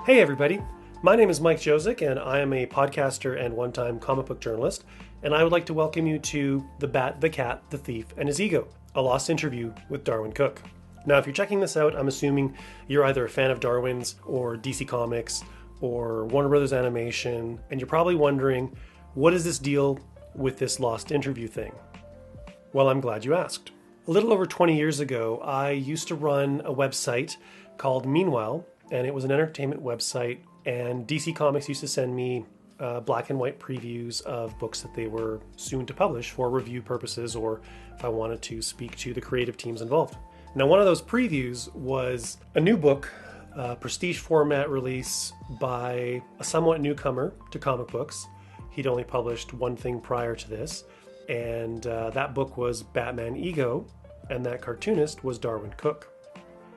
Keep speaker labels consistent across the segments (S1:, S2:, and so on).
S1: Hey everybody, my name is Mike Josic and I am a podcaster and one-time comic book journalist, and I would like to welcome you to The Bat, the Cat, the Thief, and His Ego, a lost interview with Darwyn Cooke. Now if you're checking this out, I'm assuming you're either a fan of Darwyn's or DC Comics or Warner Brothers Animation, and you're probably wondering, what is this deal with this lost interview thing? Well, I'm glad you asked. A little over 20 years ago, I used to run a website called Meanwhile, and it was an entertainment website, and DC Comics used to send me black and white previews of books that they were soon to publish for review purposes, or if I wanted to speak to the creative teams involved. Now, one of those previews was a new book, prestige format release by a somewhat newcomer to comic books. He'd only published one thing prior to this, and that book was Batman Ego, and that cartoonist was Darwyn Cooke.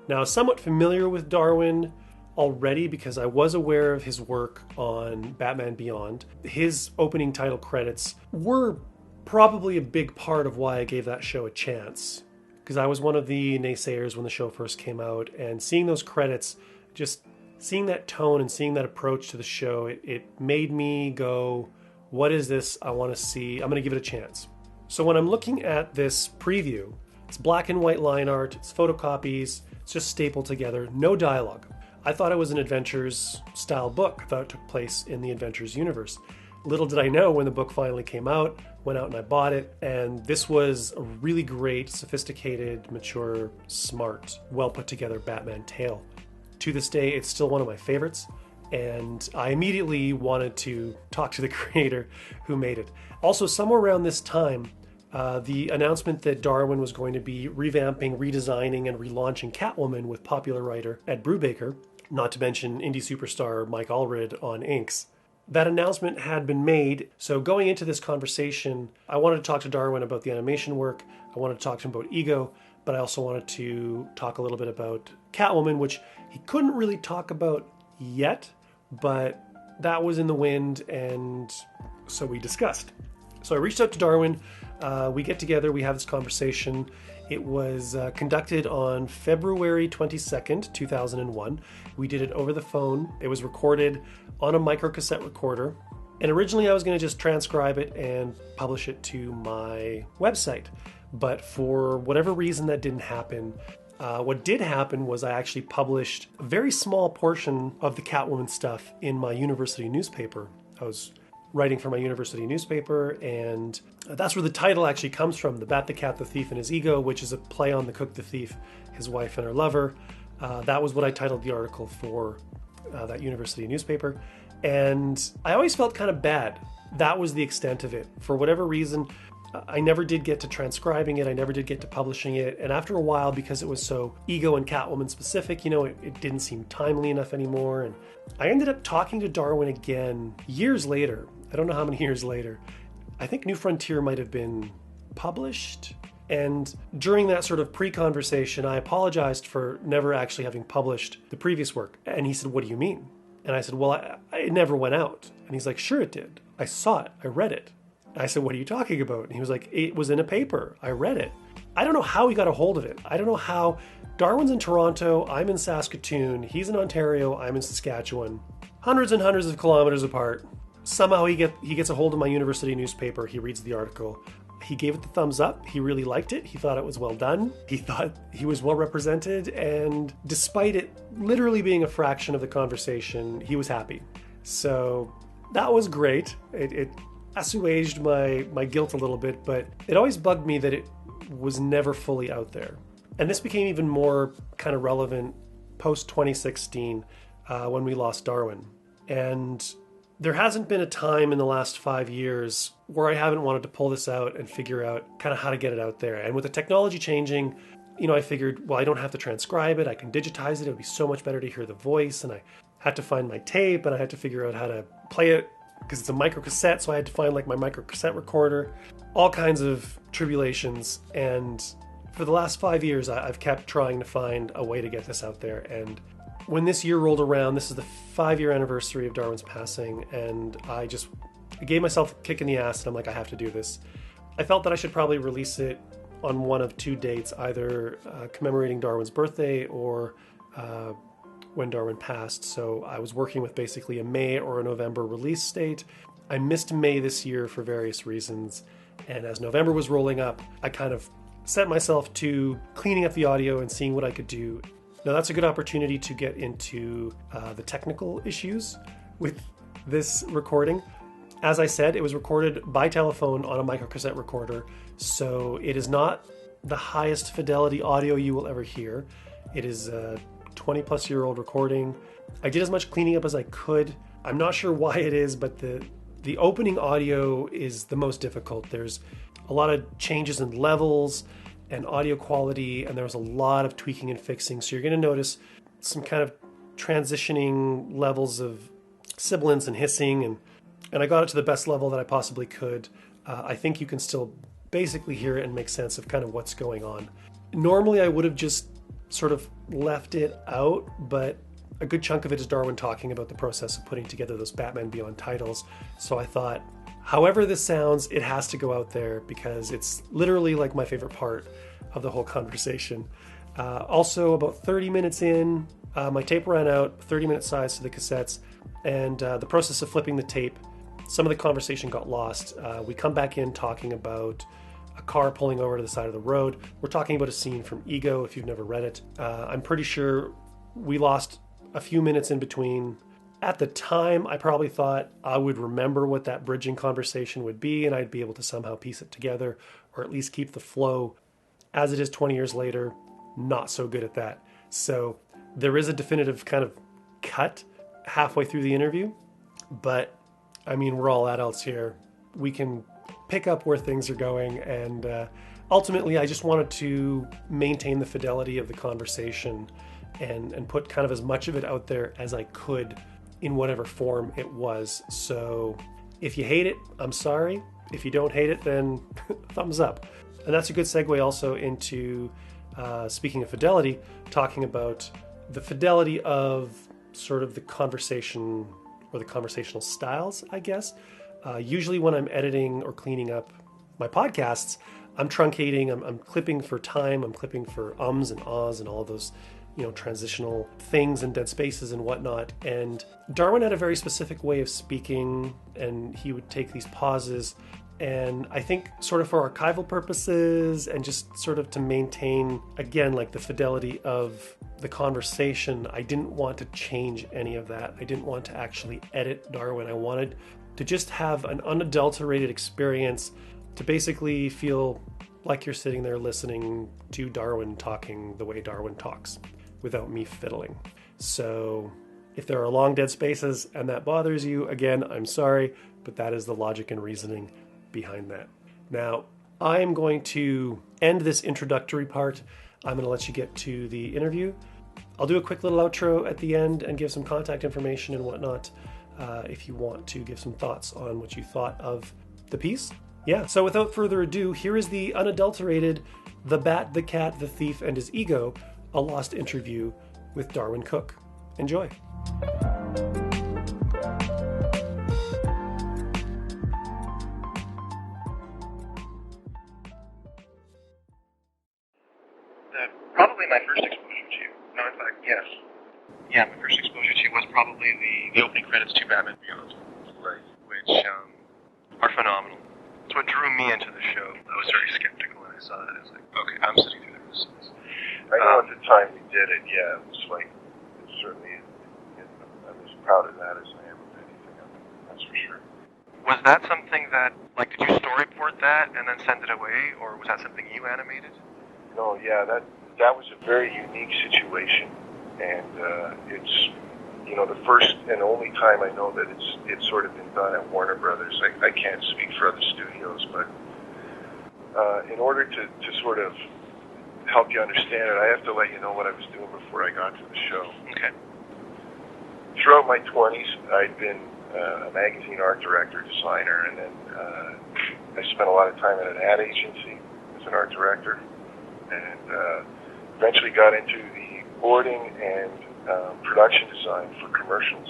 S1: Now, somewhat familiar with Darwyn already because I was aware of his work on Batman Beyond. His opening title credits were probably a big part of why I gave that show a chance, because I was one of the naysayers when the show first came out, and seeing those credits, just seeing that tone and seeing that approach to the show, it made me go, what is this? I want to see. I'm going to give it a chance. So when I'm looking at this preview, it's black and white line art, it's photocopies, it's just stapled together, no dialogue. I thought it was an Adventures style book. I thought it took place in the Adventures universe. Little did I know when the book finally came out, went out and I bought it, and this was a really great, sophisticated, mature, smart, well put together Batman tale. To this day, it's still one of my favorites, and I immediately wanted to talk to the creator who made it. Also, somewhere around this time, the announcement that Darwyn was going to be revamping, redesigning, and relaunching Catwoman with popular writer Ed Brubaker, not to mention indie superstar Mike Allred on inks. That announcement had been made, so going into this conversation, I wanted to talk to Darwyn about the animation work, I wanted to talk to him about Ego, but I also wanted to talk a little bit about Catwoman, which he couldn't really talk about yet, but that was in the wind, and so we discussed. So I reached out to Darwyn. We get together, we have this conversation. It was conducted on February 22nd, 2001. We did it over the phone. It was recorded on a microcassette recorder. And originally I was going to just transcribe it and publish it to my website. But for whatever reason that didn't happen. What did happen was I actually published a very small portion of the Catwoman stuff in my university newspaper. I was writing for my university newspaper, and that's where the title actually comes from, The Bat, the Cat, the Thief, and His Ego, which is a play on the Cooke the Thief, his wife and her lover. That was what I titled the article for that university newspaper, and I always felt kind of bad. That was the extent of it. For whatever reason, I never did get to transcribing it, I never did get to publishing it, and after a while, because it was so Ego and Catwoman specific, it didn't seem timely enough anymore, and I ended up talking to Darwyn again years later. I don't know how many years later. I think New Frontier might have been published. And during that sort of pre-conversation, I apologized for never actually having published the previous work. And he said, "What do you mean?" And I said, "Well, it never went out." And he's like, "Sure it did. I saw it. I read it." And I said, "What are you talking about?" And he was like, "It was in a paper. I read it." I don't know how he got a hold of it. I don't know how. Darwyn's in Toronto. I'm in Saskatoon. He's in Ontario. I'm in Saskatchewan. Hundreds and hundreds of kilometers apart. Somehow he gets a hold of my university newspaper. He reads the article. He gave it the thumbs up. He really liked it. He thought it was well done. He thought he was well represented. And despite it literally being a fraction of the conversation, he was happy. So that was great. It assuaged my guilt a little bit, but it always bugged me that it was never fully out there. And this became even more kind of relevant post-2016 when we lost Darwyn. And there hasn't been a time in the last 5 years where I haven't wanted to pull this out and figure out kind of how to get it out there. And with the technology changing, I figured, well, I don't have to transcribe it. I can digitize it. It would be so much better to hear the voice. And I had to find my tape, and I had to figure out how to play it because it's a microcassette. So I had to find like my microcassette recorder, all kinds of tribulations. And for the last 5 years, I've kept trying to find a way to get this out there. And when this year rolled around, this is the 5-year anniversary of Darwyn's passing, and I gave myself a kick in the ass, and I'm like, I have to do this. I felt that I should probably release it on one of two dates, either commemorating Darwyn's birthday or when Darwyn passed, so I was working with basically a May or a November release date. I missed May this year for various reasons, and as November was rolling up, I kind of set myself to cleaning up the audio and seeing what I could do. Now that's a good opportunity to get into the technical issues with this recording. As I said, it was recorded by telephone on a microcassette recorder, so it is not the highest fidelity audio you will ever hear. It is a 20 plus year old recording. I did as much cleaning up as I could. I'm not sure why it is, but the opening audio is the most difficult. There's a lot of changes in levels and audio quality, and there's a lot of tweaking and fixing. So you're going to notice some kind of transitioning levels of sibilance and hissing, and I got it to the best level that I possibly could. I think you can still basically hear it and make sense of kind of what's going on. Normally I would have just sort of left it out, but a good chunk of it is Darwyn talking about the process of putting together those Batman Beyond titles. So I thought, however this sounds, it has to go out there because it's literally like my favorite part of the whole conversation. Also, about 30 minutes in, my tape ran out, 30-minute size to the cassettes, and the process of flipping the tape, some of the conversation got lost. We come back in talking about a car pulling over to the side of the road. We're talking about a scene from Ego, if you've never read it. I'm pretty sure we lost a few minutes in between. At the time, I probably thought I would remember what that bridging conversation would be, and I'd be able to somehow piece it together, or at least keep the flow. As it is 20 years later, not so good at that. So there is a definitive kind of cut halfway through the interview, but I mean, we're all adults here. We can pick up where things are going, and ultimately I just wanted to maintain the fidelity of the conversation and put kind of as much of it out there as I could in whatever form it was. So if you hate it, I'm sorry. If you don't hate it, then thumbs up. And that's a good segue also into, speaking of fidelity, talking about the fidelity of sort of the conversation or the conversational styles, I guess. Usually when I'm editing or cleaning up my podcasts, I'm truncating, I'm clipping for time, I'm clipping for ums and ahs and all of those, transitional things and dead spaces and whatnot. And Darwyn had a very specific way of speaking, and he would take these pauses. And I think sort of for archival purposes and just sort of to maintain, again, like the fidelity of the conversation, I didn't want to change any of that. I didn't want to actually edit Darwyn. I wanted to just have an unadulterated experience, to basically feel like you're sitting there listening to Darwyn talking the way Darwyn talks without me fiddling. So if there are long dead spaces and that bothers you, again, I'm sorry, but that is the logic and reasoning behind that. Now, I'm going to end this introductory part. I'm going to let you get to the interview. I'll do a quick little outro at the end and give some contact information and whatnot if you want to give some thoughts on what you thought of the piece. Yeah, so without further ado, here is the unadulterated The Bat, the Cat, the Thief, and His Ego, a lost interview with Darwyn Cooke. Enjoy.
S2: Probably my first exposure to you. No, in fact, yes. Yeah, my first exposure to you was probably the opening credits to Batman Beyond. Right. Which are phenomenal. It's what drew me into the show. I was very skeptical when I saw that. I was like, okay, I'm sitting through this.
S3: I know at the time we did it, yeah, it was like, it certainly, I'm as proud of that as I am of anything of it, that's for sure.
S2: Was that something that, like, did you storyboard that and then send it away, or was that something you animated?
S3: No, yeah, that was a very unique situation, and it's, the first and only time I know that it's sort of been done at Warner Brothers. I can't speak for other studios, but in order to sort of help you understand it, I have to let you know what I was doing before I got to the show.
S2: Okay.
S3: Throughout my 20s, I'd been a magazine art director, designer, and then I spent a lot of time at an ad agency as an art director, and eventually got into the boarding and production design for commercials.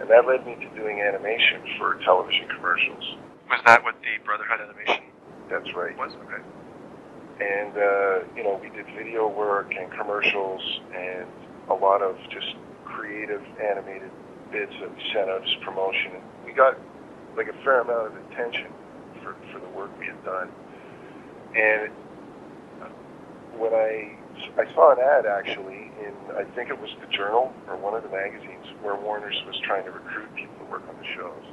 S3: And that led me to doing animation for television commercials.
S2: Was that what the Brotherhood animation
S3: That's right.
S2: was? Okay.
S3: And, we did video work and commercials and a lot of just creative animated bits that we sent out as promotion. And we got like a fair amount of attention for the work we had done. And when I saw an ad actually in, I think it was the Journal or one of the magazines, where Warner's was trying to recruit people to work on the shows.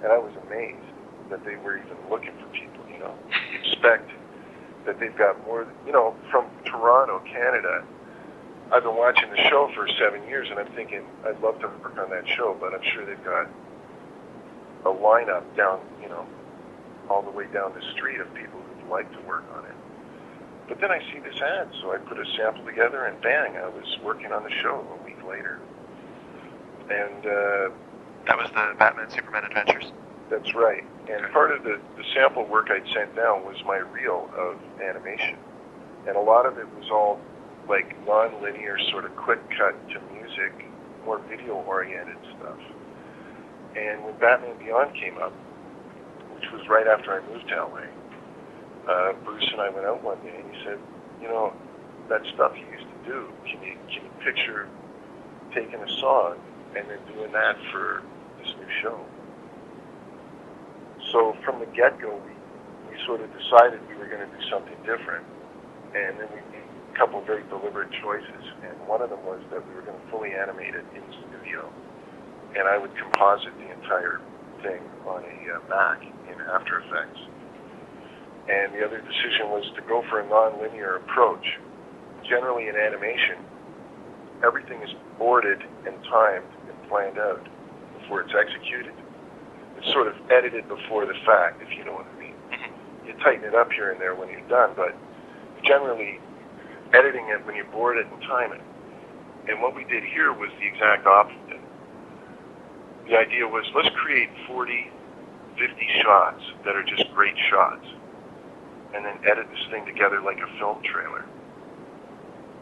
S3: And I was amazed that they were even looking for people, you know. You expect that they've got more, you know, from Toronto, Canada. I've been watching the show for 7 years, and I'm thinking, I'd love to work on that show, but I'm sure they've got a lineup down, you know, all the way down the street of people who'd like to work on it. But then I see this ad, so I put a sample together, and bang, I was working on the show a week later. And
S2: that was the Batman Superman Adventures.
S3: That's right. And part of the sample work I'd sent down was my reel of animation. And a lot of it was all like non-linear, sort of quick cut to music, more video-oriented stuff. And when Batman Beyond came up, which was right after I moved to LA, Bruce and I went out one day, and he said, you know, that stuff you used to do, can you picture taking a song and then doing that for this new show? So from the get-go, we sort of decided we were going to do something different, and then we made a couple of very deliberate choices, and one of them was that we were going to fully animate it in studio, and I would composite the entire thing on a Mac in After Effects. And the other decision was to go for a non-linear approach. Generally in animation, everything is boarded and timed and planned out before it's executed. It's sort of edited before the fact, if you know what I mean. You tighten it up here and there when you're done, but generally editing it when you board it and time it. And what we did here was the exact opposite. The idea was, let's create 40, 50 shots that are just great shots, and then edit this thing together like a film trailer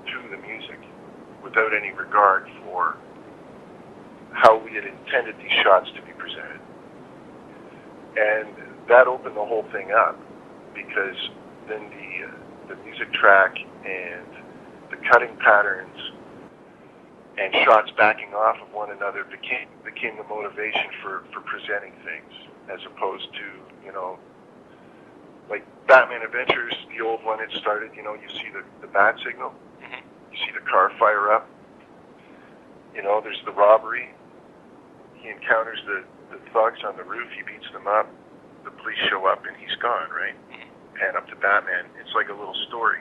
S3: to the music without any regard for how we had intended these shots to be presented. And that opened the whole thing up, because then the music track and the cutting patterns and shots backing off of one another became the motivation for presenting things, as opposed to, you know, like Batman Adventures, the old one, it started, you know, you see the bat signal, you see the car fire up, you know, there's the robbery, he encounters the thugs on the roof, he beats them up, the police show up, and he's gone, right? Pan up to Batman, it's like a little story.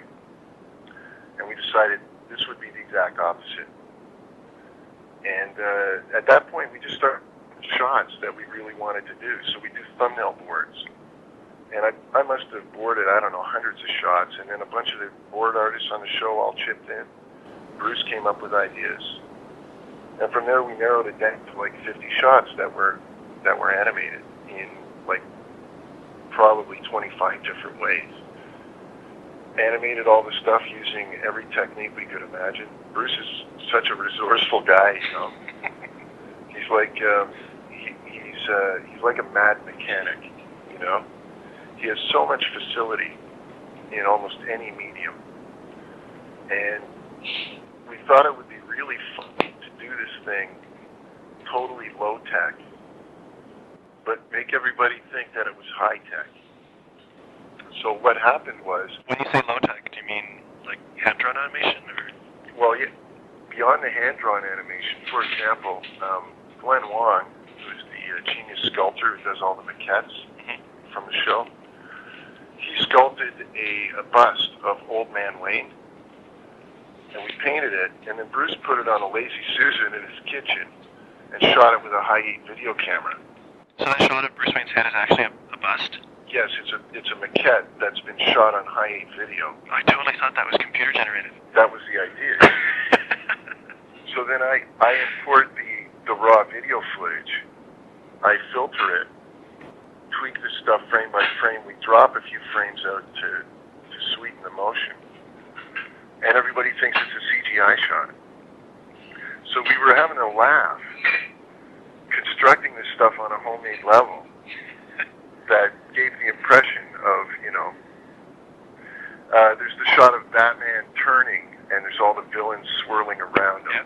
S3: And we decided this would be the exact opposite. And at that point, we just started shots that we really wanted to do. So we do thumbnail boards. And I must have boarded, I don't know, hundreds of shots, and then a bunch of the board artists on the show all chipped in. Bruce came up with ideas. And from there, we narrowed it down to like 50 shots that were animated in like probably 25 different ways. Animated all the stuff using every technique we could imagine. Bruce is such a resourceful guy, you know. He's like he's like a mad mechanic, you know. He has so much facility in almost any medium, and we thought it would be really fun to do this thing totally low tech, but make everybody think that it was high tech. So what happened was...
S2: When you say low tech, do you mean like hand-drawn animation? Or?
S3: Well, yeah, beyond the hand-drawn animation, for example, Glenn Wong, who's the genius sculptor who does all the maquettes from the show, he sculpted a bust of Old Man Wayne, and we painted it, and then Bruce put it on a Lazy Susan in his kitchen and shot it with a high-8 video camera.
S2: So that shot of Bruce Wayne's head is actually a bust?
S3: Yes, it's a maquette that's been shot on high-8 video.
S2: I totally thought that was computer generated.
S3: That was the idea. So then I import the raw video footage, I filter it, tweak the stuff frame by frame, we drop a few frames out to sweeten the motion, and everybody thinks it's a CGI shot. So we were having a laugh constructing this stuff on a homemade level that gave the impression of, you know, there's the shot of Batman turning, and there's all the villains swirling around him.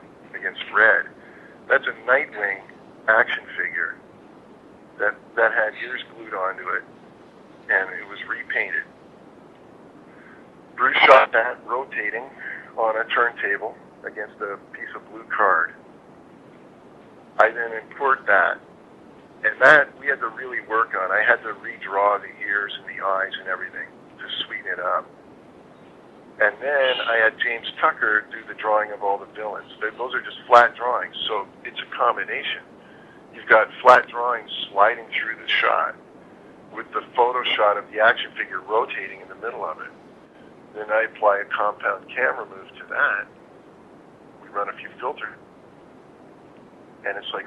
S3: had ears glued onto it, and it was repainted. Bruce shot that rotating on a turntable against a piece of blue card. I then import that, and that we had to really work on. I had to redraw the ears and the eyes and everything to sweeten it up. And then I had James Tucker do the drawing of all the villains. Those are just flat drawings, so it's a combination. You've got flat drawings sliding through the shot with the photo shot of the action figure rotating in the middle of it. Then I apply a compound camera move to that. We run a few filters, and it's like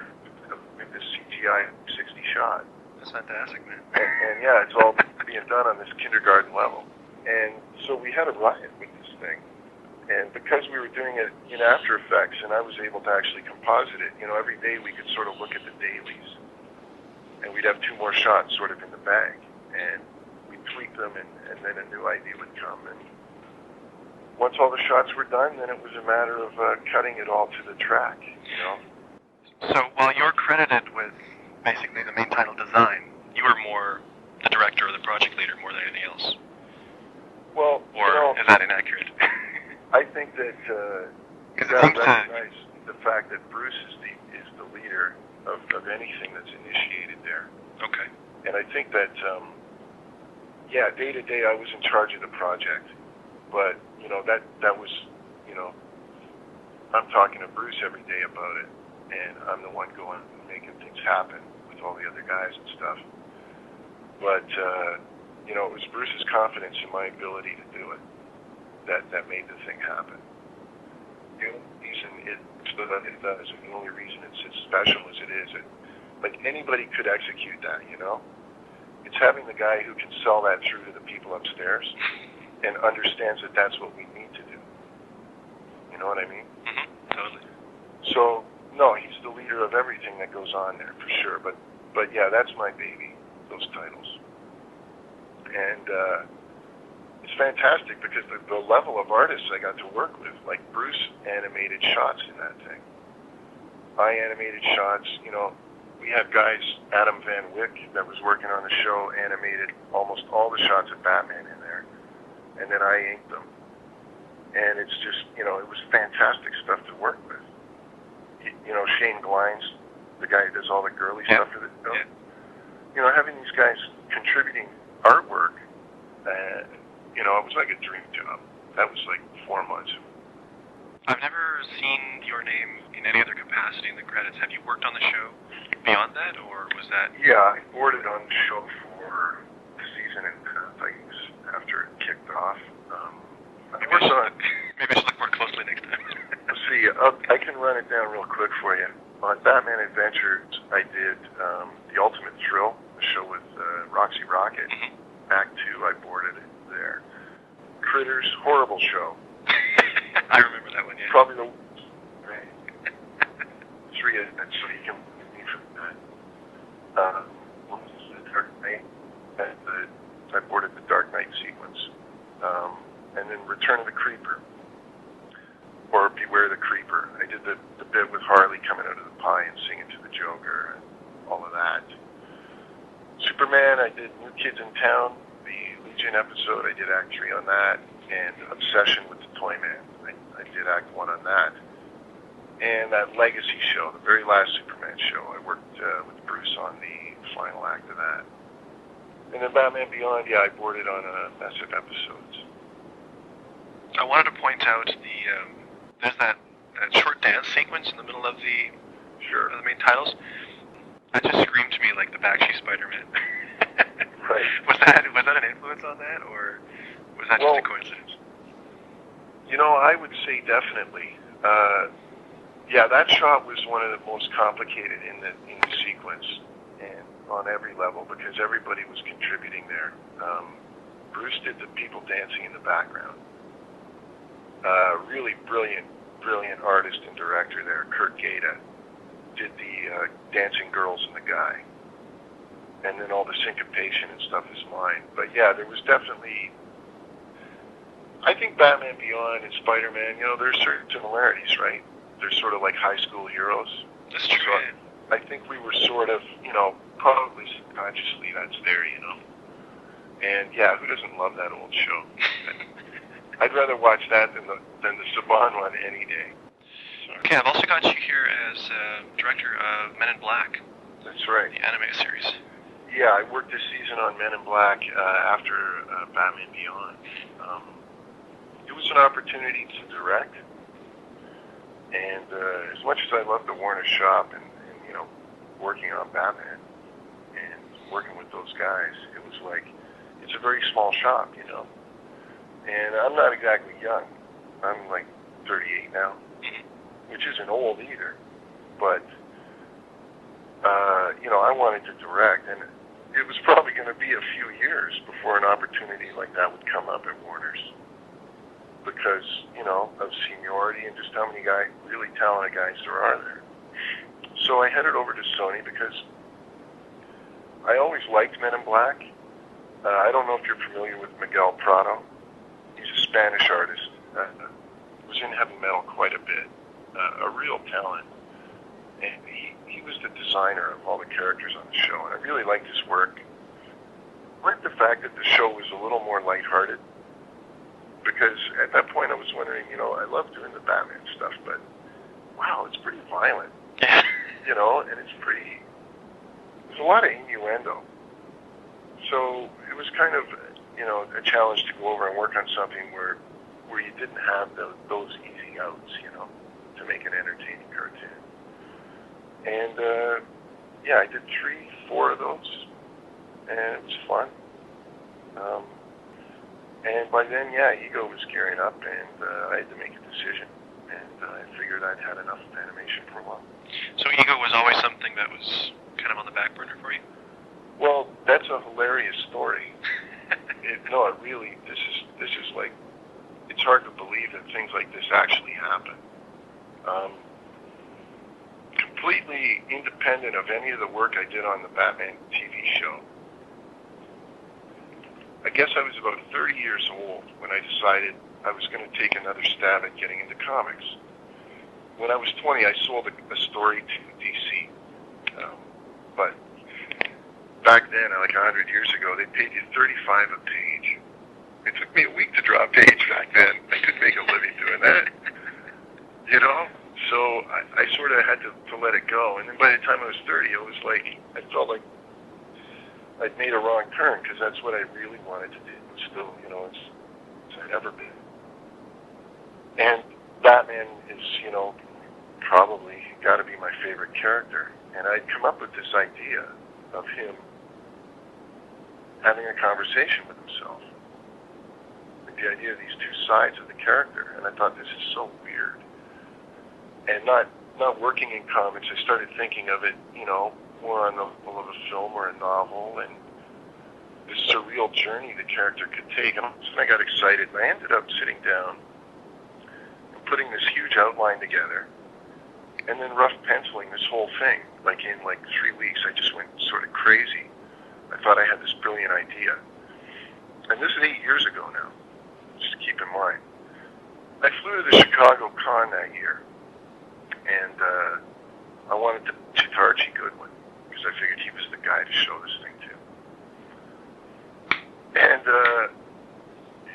S3: this CGI 60 shot.
S2: That's fantastic, man.
S3: And yeah, it's all being done on this kindergarten level. And so we had a riot with this thing. And because we were doing it in After Effects, and I was able to actually composite it, every day we could sort of look at the dailies. And we'd have 2 more shots sort of in the bag. And we'd tweak them, and then a new idea would come. And once all the shots were done, then it was a matter of cutting it all to the track,
S2: So while you're credited with basically the main title design, you were more the director or the project leader more than anything else.
S3: Well,
S2: or is that inaccurate?
S3: I think that you got to recognize the fact that Bruce is the leader of anything that's initiated there.
S2: Okay.
S3: And I think that, day to day I was in charge of the project, but that was, I'm talking to Bruce every day about it, and I'm the one going and making things happen with all the other guys and stuff. But it was Bruce's confidence in my ability to do it that made the thing happen. The only reason it does, and the only reason it's as special as it is, like anybody could execute that, It's having the guy who can sell that through to the people upstairs and understands that that's what we need to do. You know what I mean?
S2: Mm-hmm. Totally.
S3: So, no, he's the leader of everything that goes on there, for sure. But yeah, that's my baby, those titles. And it's fantastic because the level of artists I got to work with, like Bruce animated shots in that thing. I animated shots, we had guys, Adam Van Wyck, that was working on the show, animated almost all the shots of Batman in there. And then I inked them. And it's just, it was fantastic stuff to work with. Shane Glines, the guy who does all the girly stuff for the show. Yeah. Having these guys contributing artwork, it was like a dream job. That was like 4 months.
S2: I've never seen your name in any other capacity in the credits. Have you worked on the show beyond that, or was that...
S3: Yeah, I boarded on the show for the season and things after it kicked off.
S2: Maybe I should look more closely next time.
S3: Let's see, I can run it down real quick for you. On Batman Adventures, I did The Ultimate Thrill, a show with Roxy Rocket.
S2: Mm-hmm.
S3: Act 2, I boarded it there. Critters, horrible show.
S2: I remember that one, yeah.
S3: Probably the... Right. 3 of that, so you can leave from that. What was the Dark Knight? I boarded the Dark Knight sequence. And then Return of the Creeper. Or Beware the Creeper. I did the bit with Harley coming out of the pie and singing to the Joker and all of that. Superman, I did New Kids in Town, the Legion episode. I did Act 3 on that. And Obsession with the Toyman. I did Act 1 on that. And that Legacy show, the very last Superman show, I worked with Bruce on the final act of that. And then Batman Beyond, I boarded on a mess of episodes.
S2: I wanted to point out there's that short dance sequence in the middle of the main titles. That just screamed to me like the Bakshi Spider-Man.
S3: Right.
S2: Was that an influence on that, or was that just a coincidence?
S3: I would say definitely. That shot was one of the most complicated in the sequence, and on every level, because everybody was contributing there. Bruce did the people dancing in the background. Really brilliant artist and director there, Kurt Gaeta, did the dancing girls and the guy. And then all the syncopation and stuff is mine. But yeah, there was definitely... I think Batman Beyond and Spider-Man, there's certain similarities, right? They're sort of like high school heroes.
S2: That's true.
S3: So I think we were sort of, probably subconsciously that's there, you know. And yeah, who doesn't love that old show? I'd rather watch that than the Saban one any day.
S2: Okay, I've also got you here as director of Men in Black.
S3: That's right.
S2: The anime series.
S3: Yeah, I worked this season on Men in Black after Batman Beyond. It was an opportunity to direct, and as much as I love the Warner shop and you know, working on Batman and working with those guys, it was like, it's a very small shop, you know. And I'm not exactly young. I'm like 38 now, which isn't old either. But, you know, I wanted to direct, and it was probably going to be a few years before an opportunity like that would come up at Warner's. Because, you know, of seniority and just how many really talented guys there are there. So I headed over to Sony because I always liked Men in Black. I don't know if you're familiar with Miguel Prado. He's a Spanish artist. Was in heavy metal quite a bit. A real talent. And he was the designer of all the characters on the show. And I really liked his work. I liked the fact that the show was a little more lighthearted. Because at that point I was wondering, you know, I love doing the Batman stuff, but wow, it's pretty violent. You know, and there's a lot of innuendo. So it was kind of, you know, a challenge to go over and work on something where you didn't have those easy outs, you know, to make an entertaining cartoon. And yeah, I did 3-4 of those, and it was fun. And by then, yeah, Ego was gearing up, and I had to make a decision. And I figured I'd had enough of animation for a while.
S2: So Ego was always something that was kind of on the back burner for you?
S3: Well, that's a hilarious story. No, it really, this is like, it's hard to believe that things like this actually happen. Completely independent of any of the work I did on the Batman TV show. I guess I was about 30 years old when I decided I was going to take another stab at getting into comics. When I was 20, I sold a story to DC. But back then, like 100 years ago, they paid you $35 a page. It took me a week to draw a page back then. I couldn't make a living doing that. You know? So I sort of had to let it go. And then by the time I was 30, it was like, I felt like I'd made a wrong turn, because that's what I really wanted to do. It's still, you know, it's I'd ever been. And Batman is, you know, probably got to be my favorite character. And I'd come up with this idea of him having a conversation with himself. Like the idea of these two sides of the character. And I thought, this is so weird. And not working in comics, I started thinking of it, you know, more on the level of a film or a novel, and this surreal journey the character could take. And I got excited, and I ended up sitting down and putting this huge outline together, and then rough penciling this whole thing. Like in 3 weeks, I just went sort of crazy. I thought I had this brilliant idea. And this is 8 years ago now, just keep in mind. I flew to the Chicago Con that year, and I wanted to Archie Goodwin, because I figured he was the guy to show this thing to. And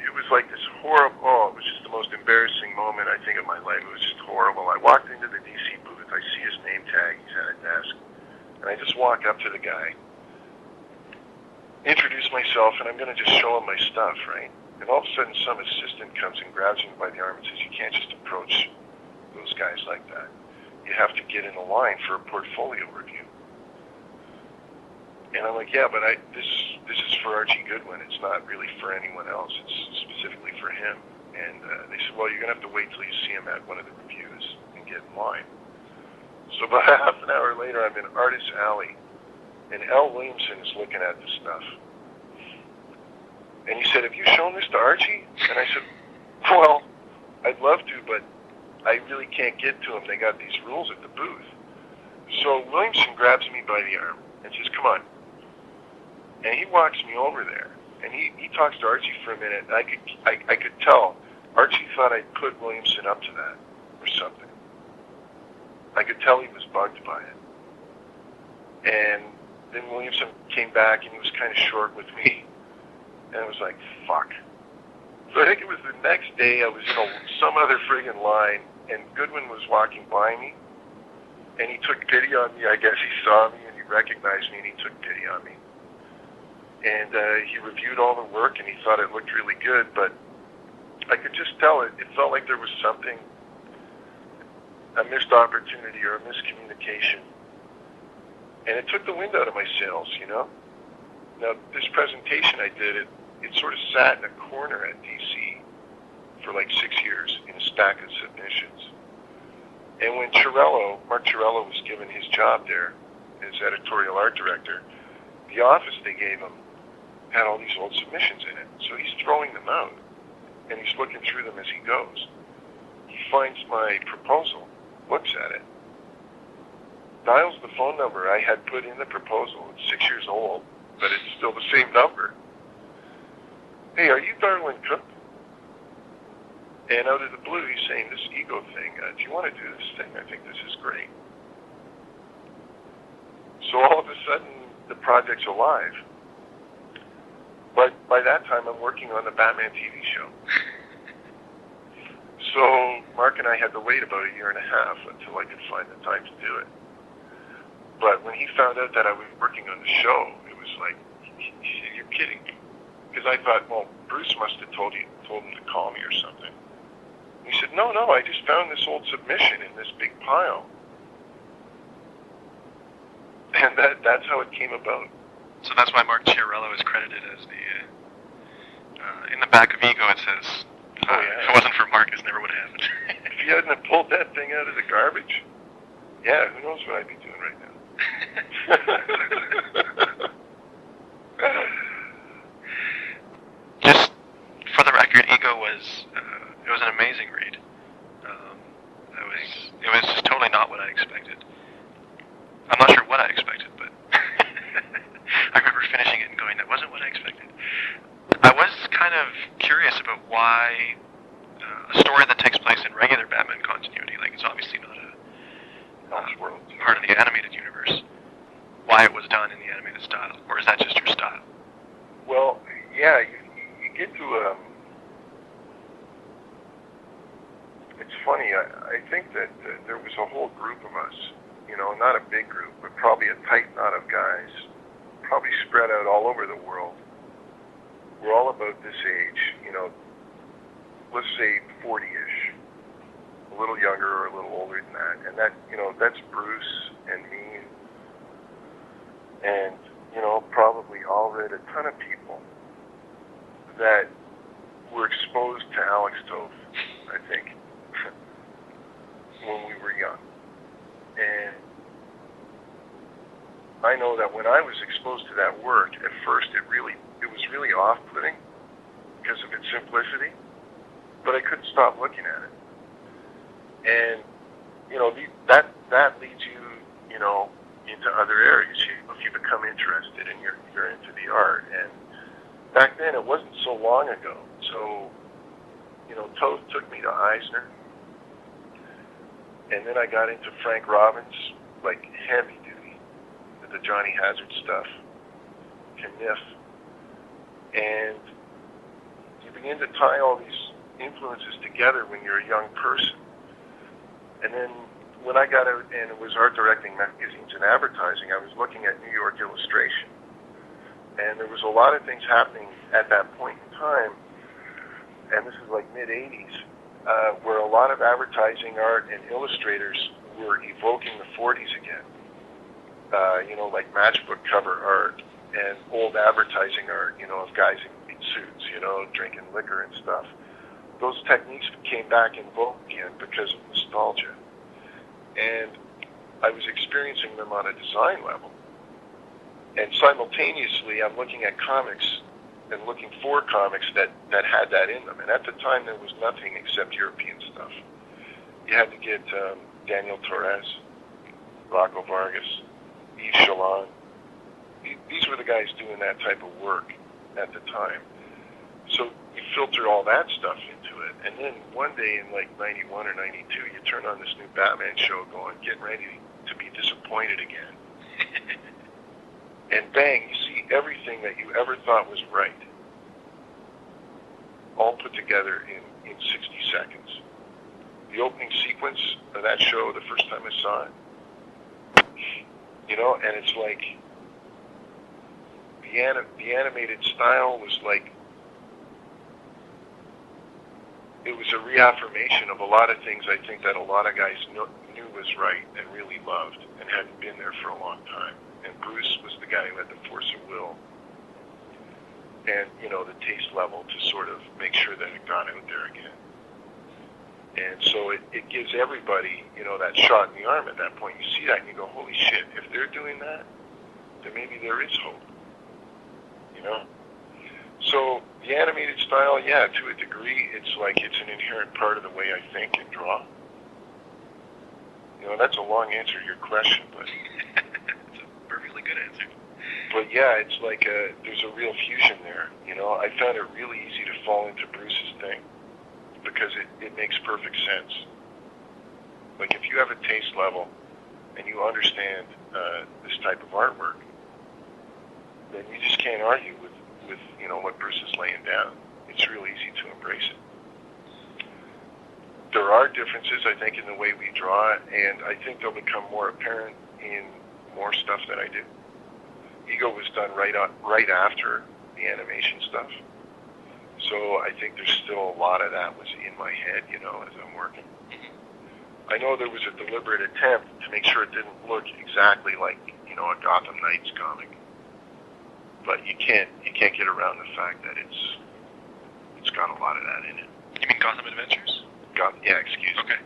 S3: it was like this horrible, it was just the most embarrassing moment, I think, of my life. It was just horrible. I walked into the DC booth, I see his name tag, he's at a desk, and I just walk up to the guy, introduce myself, and I'm going to just show him my stuff, right? And all of a sudden some assistant comes and grabs me by the arm and says, you can't just approach those guys like that. You have to get in a line for a portfolio review. And I'm like, yeah, but this is for Archie Goodwin. It's not really for anyone else. It's specifically for him. And they said, well, you're going to have to wait till you see him at one of the reviews and get in line. So about half an hour later, I'm in Artist Alley, and Al Williamson is looking at this stuff. And he said, have you shown this to Archie? And I said, well, I'd love to, but I really can't get to him. They got these rules at the booth. So Williamson grabs me by the arm and says, come on. And he walks me over there. And he talks to Archie for a minute. And I could tell Archie thought I'd put Williamson up to that or something. I could tell he was bugged by it. And then Williamson came back, and he was kind of short with me. And I was like, fuck. So I think it was the next day, I was in some other friggin' line, and Goodwin was walking by me, and he took pity on me. I guess he saw me, and he recognized me, and he took pity on me. And he reviewed all the work, and he thought it looked really good, but I could just tell it felt like there was something, a missed opportunity or a miscommunication. And it took the wind out of my sails, you know? Now, this presentation I did, it sort of sat in a corner at DC for like 6 years in a stack of submissions. And when Mark Chiarello was given his job there as editorial art director, the office they gave him had all these old submissions in it. So he's throwing them out, and he's looking through them as he goes. He finds my proposal, looks at it, dials the phone number I had put in the proposal. It's 6 years old, but it's still the same number. Hey, are you Darwyn Cooke? And out of the blue, he's saying this ego thing. Do you want to do this thing? I think this is great. So all of a sudden, the project's alive. But by that time, I'm working on the Batman TV show. So Mark and I had to wait about 1.5 years until I could find the time to do it. But when he found out that I was working on the show, it was like, you're kidding me. Because I thought, well, Bruce must have told him to call me or something. He said, no, I just found this old submission in this big pile. And that's how it came about.
S2: So that's why Mark Chiarello is credited as the, in the back of Ego it says, if it wasn't for Mark, this never would have happened.
S3: If he hadn't have pulled that thing out of the garbage, yeah, who knows what I'd be doing right now.
S2: Just for the record, Ego was, it was an amazing read. It was just totally not what I expected. I'm not sure what I expected, but I remember finishing it and going, that wasn't what I expected. I was kind of curious about why a story that takes place in regular Batman continuity, like it's obviously not a part of the animated universe, why it was done in the animated style, or is that just your style?
S3: Well, yeah, you get to it's funny, I think that there was a whole group of us, you know, not a big group, but probably a tight knot of guys, probably spread out all over the world. We're all about this age, you know, let's say 40-ish, a little younger or a little older than that. And that, you know, that's Bruce and me and you know, probably Allred, a ton of people that were exposed to Alex Toth, I think, when we were young. And I know that when I was exposed to that work, at first it was really off-putting because of its simplicity, but I couldn't stop looking at it. And, you know, that leads you, you know, into other areas. If you become interested and you're into the art. And back then, it wasn't so long ago. So, you know, Toth took me to Eisner. And then I got into Frank Robbins, like heavy duty, the Johnny Hazard stuff, Kniff. And you begin to tie all these influences together when you're a young person. And then when I got out and it was art directing magazines and advertising, I was looking at New York illustration. And there was a lot of things happening at that point in time, and this is like mid-'80s, where a lot of advertising art and illustrators were evoking the 40s again. You know, like matchbook cover art and old advertising art, you know, of guys in suits, you know, drinking liquor and stuff. Those techniques came back in vogue again because of nostalgia. And I was experiencing them on a design level. And simultaneously, I'm looking at comics and looking for comics that had that in them. And at the time, there was nothing except European stuff. You had to get Daniel Torres, Rocco Vargas, Yves Chaland. These were the guys doing that type of work at the time. So you filter all that stuff into it. And then one day in like 91 or 92, you turn on this new Batman show going, getting ready to be disappointed again. and bang, you see everything that you ever thought was right, all put together in 60 seconds. The opening sequence of that show, the first time I saw it, you know, and it's like, the animated style was like, it was a reaffirmation of a lot of things I think that a lot of guys knew was right and really loved and hadn't been there for a long time. And Bruce was the guy who had the force of will and, you know, the taste level to sort of make sure that it got out there again. And so it gives everybody, you know, that shot in the arm at that point. You see that and you go, holy shit, if they're doing that, then maybe there is hope, you know? So the animated style, yeah, to a degree, it's like it's an inherent part of the way I think and draw. You know, that's a long answer to your question, but
S2: it's a perfectly good answer.
S3: But yeah, it's like there's a real fusion there. You know, I found it really easy to fall into Bruce's thing because it makes perfect sense. Like if you have a taste level and you understand this type of artwork, then you just can't argue with you know what Bruce is laying down. It's real easy to embrace it. There are differences, I think, in the way we draw, and I think they'll become more apparent in more stuff that I do. Ego was done right after the animation stuff, so I think there's still a lot of that was in my head, you know, as I'm working. I know there was a deliberate attempt to make sure it didn't look exactly like, you know, a Gotham Knights comic. But you can't get around the fact that it's got a lot of that in it.
S2: You mean Gotham Adventures?
S3: Yeah, excuse me.
S2: Okay.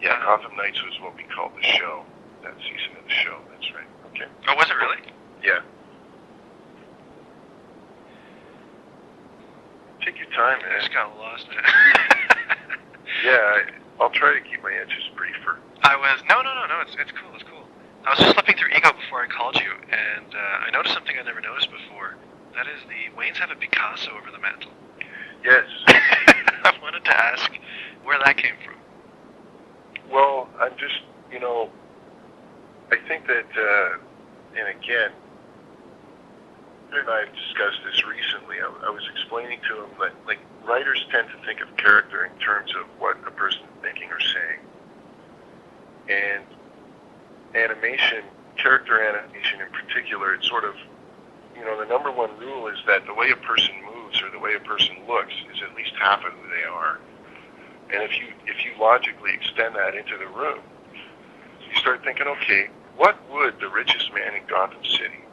S3: Yeah, Gotham Knights was what we called the show, that season of the show. That's right. Okay.
S2: Oh, was it really?
S3: Yeah. Take your time, man.
S2: I just got lost, man.
S3: Yeah, I'll try to keep my answers briefer.
S2: No, it's cool, it's cool. I was just flipping through Ego before I called you, and I noticed something I never noticed before. That is, the Waynes have a Picasso over the mantle.
S3: Yes.
S2: I wanted to ask where that came from.
S3: Well, I'm just, you know, I think that, and again, and I've discussed this recently. I was explaining to him that, like, writers tend to think of character in terms of what a person is thinking or saying. And animation, character animation in particular, it's sort of, you know, the number one rule is that the way a person moves or the way a person looks is at least half of who they are. And if you logically extend that into the room, you start thinking, okay, what would the richest man in Gotham City,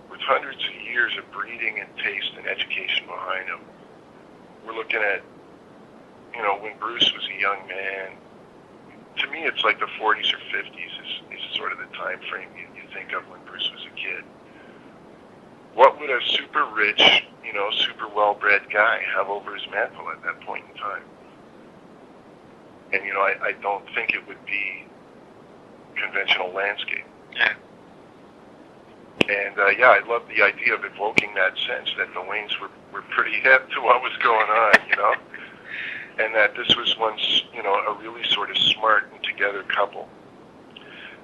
S3: with hundreds of years of breeding and taste and education behind him, we're looking at, you know, when Bruce was a young man. To me, it's like the 40s or 50s is sort of the time frame you think of when Bruce was a kid. What would a super rich, you know, super well-bred guy have over his mantle at that point in time? And, you know, I don't think it would be conventional landscape.
S2: Yeah.
S3: And, yeah, I love the idea of evoking that sense that the Waynes were pretty hip to what was going on, you know? And that this was once, you know, a really sort of smart and together couple.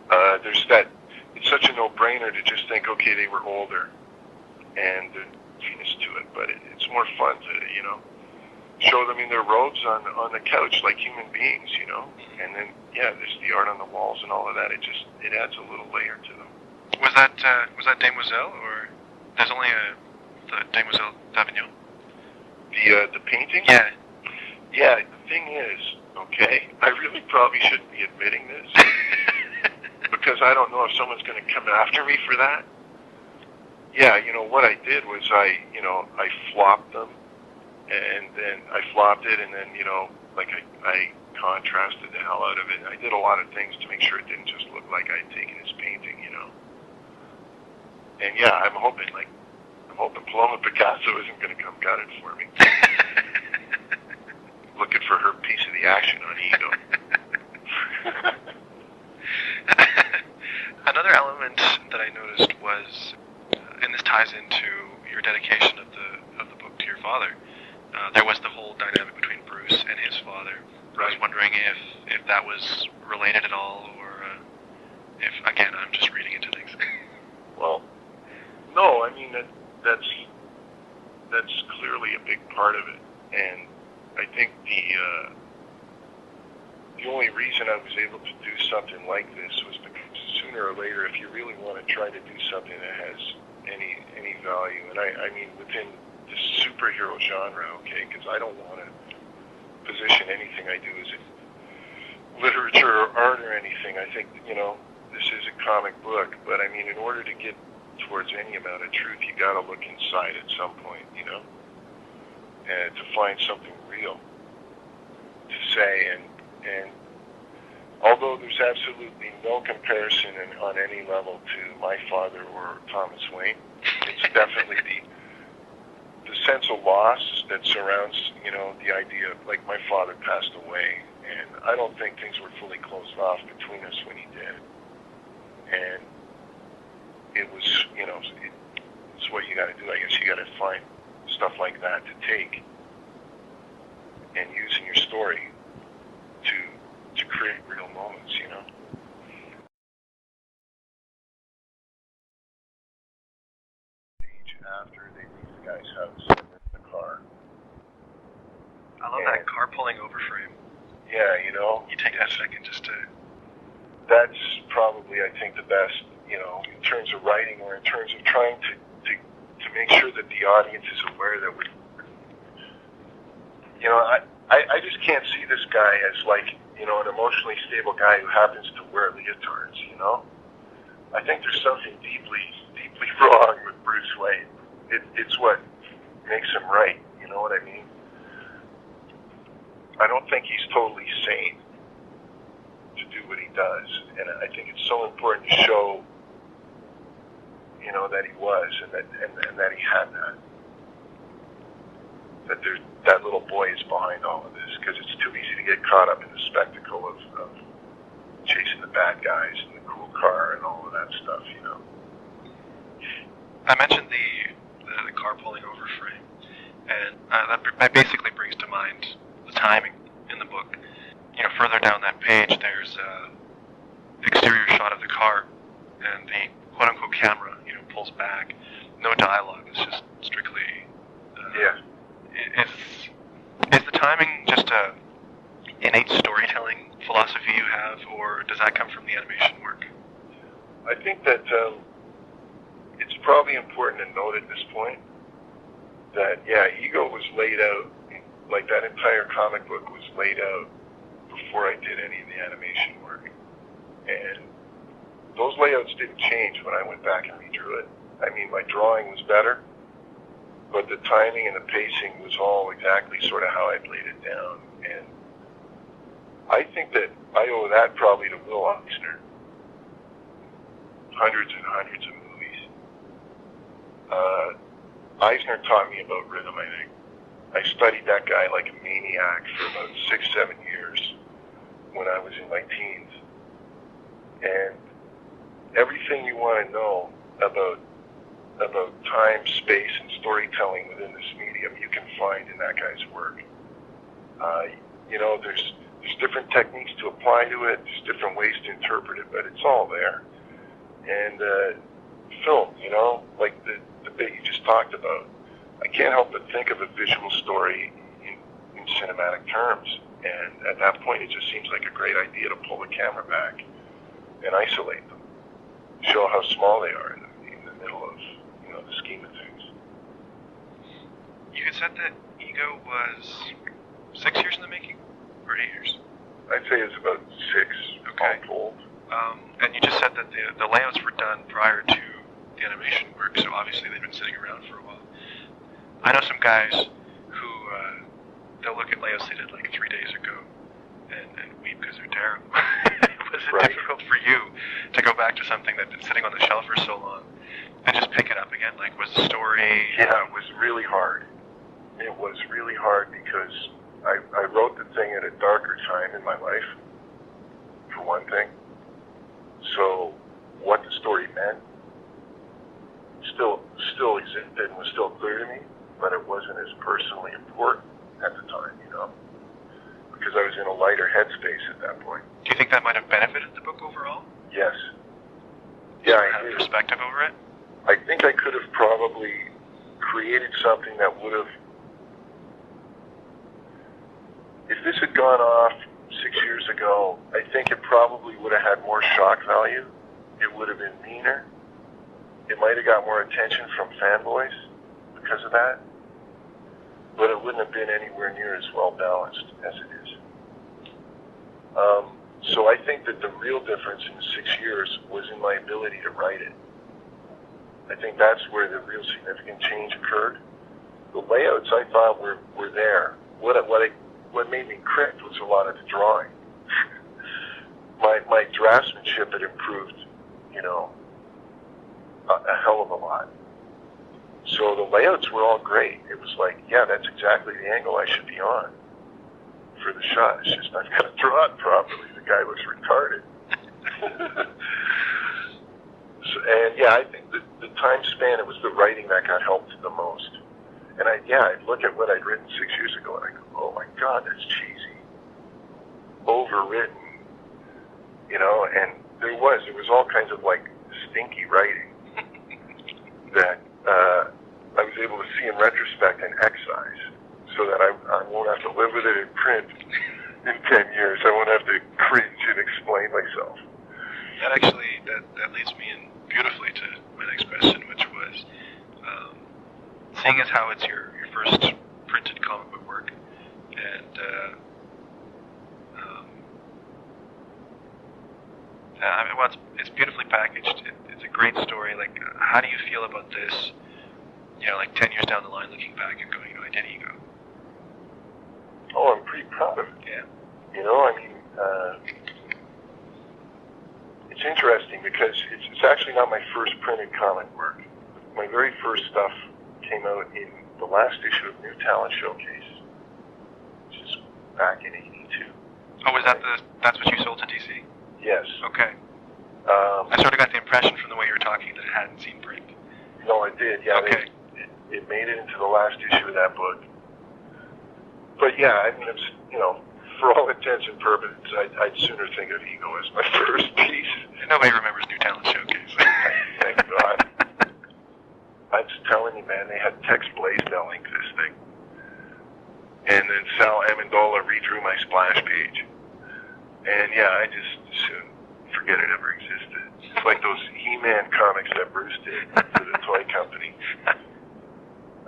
S3: There's that, it's such a no-brainer to just think, okay, they were older, and there's genius to it, but it's more fun to, you know, show them in their robes on the couch like human beings, you know? And then, yeah, there's the art on the walls and all of that. It adds a little layer to them.
S2: Was that Demoiselle, or there's only the Demoiselle d'Avignon?
S3: The painting?
S2: Yeah.
S3: Yeah, the thing is, okay, I really probably shouldn't be admitting this, because I don't know if someone's going to come after me for that. Yeah, you know, what I did was I flopped them, and then I flopped it, and then, you know, like I contrasted the hell out of it. I did a lot of things to make sure it didn't just look like I'd taken his painting, you know. And yeah, I'm hoping Paloma Picasso isn't going to come gut it for me. Looking for her piece of the action on Ego.
S2: Another element that I noticed was, and this ties into your dedication of the book to your father. There was the whole dynamic between Bruce and his father.
S3: Right.
S2: I was wondering if that was related at all, or if, again, I'm just reading into things.
S3: Well, no, I mean that's clearly a big part of it, and I think the only reason I was able to do something like this was because sooner or later, if you really want to try to do something that has any value, and I mean within the superhero genre, okay, because I don't want to position anything I do as literature or art or anything. I think, this is a comic book, but I mean, in order to get towards any amount of truth, you got to look inside at some point, and to find something real to say. And although there's absolutely no comparison on any level to my father or Thomas Wayne, it's definitely the sense of loss that surrounds, the idea of, like, my father passed away, and I don't think things were fully closed off between us when he did. And it was, it's what you got to do. I guess you got to find stuff like that to take and use in your story to create real moments, After they leave the guy's house in the car.
S2: I love that car pulling over frame.
S3: Yeah,
S2: You take that second just to...
S3: That's probably, I think, the best, in terms of writing or in terms of trying to make sure that the audience is aware that I just can't see this guy as, like, an emotionally stable guy who happens to wear leotards, I think there's something deeply wrong with Bruce Wayne. It's what makes him right, you know what I mean? I don't think he's totally sane to do what he does, and I think it's so important to show, that he was, and that he had that. That little boy is behind all of this, because it's too easy to get caught up in the spectacle of chasing the bad guys and the cool car and all of that stuff,
S2: I mentioned the car pulling over frame, and that basically brings to mind the timing in the book. Further down that page, there's the exterior shot of the car, and the quote-unquote camera, pulls back. No dialogue. It's just strictly.
S3: Yeah.
S2: Is the timing just a innate storytelling philosophy you have, or does that come from the animation work?
S3: I think that it's probably important to note at this point that, Ego was laid out, like that entire comic book was laid out before I did any of the animation work. And those layouts didn't change when I went back and redrew it. I mean, my drawing was better, but the timing and the pacing was all exactly sort of how I laid it down. And I think that I owe that probably to Will Eisner. Hundreds and hundreds of movies. Eisner taught me about rhythm, I think. I studied that guy like a maniac for about 6-7 years when I was in my teens. And everything you want to know about time, space, and storytelling within this medium, you can find in that guy's work. There's different techniques to apply to it. There's different ways to interpret it, but it's all there. And film, like the bit you just talked about, I can't help but think of a visual story in cinematic terms. And at that point, it just seems like a great idea to pull the camera back and isolate them, show how small they are in the middle of the scheme of things.
S2: You had said that Ego was 6 years in the making, or 8 years?
S3: I'd say it's about 6, all told.
S2: And you just said that the layouts were done prior to the animation work, so obviously they've been sitting around for a while. I know some guys who they'll look at layouts they did like 3 days ago and weep because they're terrible. Was it difficult for you to go back to something that had been sitting on the shelf for so long and just pick it up again? Like, was the story...
S3: Yeah, it was really hard. It was really hard because I wrote the thing at a darker time in my life, for one thing. So what the story meant still existed and was still clear to me, but it wasn't as personally important at the time, because I was in a lighter headspace at that point.
S2: Do you think that might have benefited the book overall?
S3: Yes. Yeah, I
S2: have
S3: do.
S2: Perspective over it?
S3: I think I could have probably created something that would have, if this had gone off 6 years ago, I think it probably would have had more shock value. It would have been meaner. It might have got more attention from fanboys because of that, but it wouldn't have been anywhere near as well balanced as it is. So I think that the real difference in 6 years was in my ability to write it. I think that's where the real significant change occurred. The layouts I thought were there. What made me crypt was a lot of the drawing. My draftsmanship had improved, a hell of a lot. So the layouts were all great. It was like, yeah, that's exactly the angle I should be on for the shot. It's just I've got to draw it properly. The guy looks retarded. And yeah, I think the time span, it was the writing that got helped the most. And I'd look at what I'd written 6 years ago and I go, oh my God, that's cheesy. Overwritten. And there was all kinds of like stinky writing that I was able to see in retrospect and excise so that I won't have to live with it in print in 10 years. I won't have to cringe and explain myself.
S2: That actually, that leads me in beautifully to my next question, which was, seeing as how it's your first printed comic book work, and it's beautifully packaged. It's a great story. Like, how do you feel about this? 10 years down the line, looking back and going, I did Ego.
S3: Oh, I'm pretty proud of it.
S2: Yeah.
S3: It's interesting because it's actually not my first printed comic work. My very first stuff came out in the last issue of New Talent Showcase, which is back in '82.
S2: Oh, that's what you sold to DC?
S3: Yes.
S2: Okay. I sort of got the impression from the way you were talking that it hadn't seen print.
S3: No, it did. Yeah.
S2: Okay.
S3: It made it into the last issue of that book. But yeah, it's, for all intents and purposes, I'd sooner think of Ego as my first piece.
S2: Nobody remembers New Talent Showcase.
S3: Thank God. I'm just telling you, man, they had Tex Blaisdell ink this thing. And then Sal Amendola redrew my splash page. And yeah, I just soon forget it ever existed. It's like those He-Man comics that Bruce did for the toy company.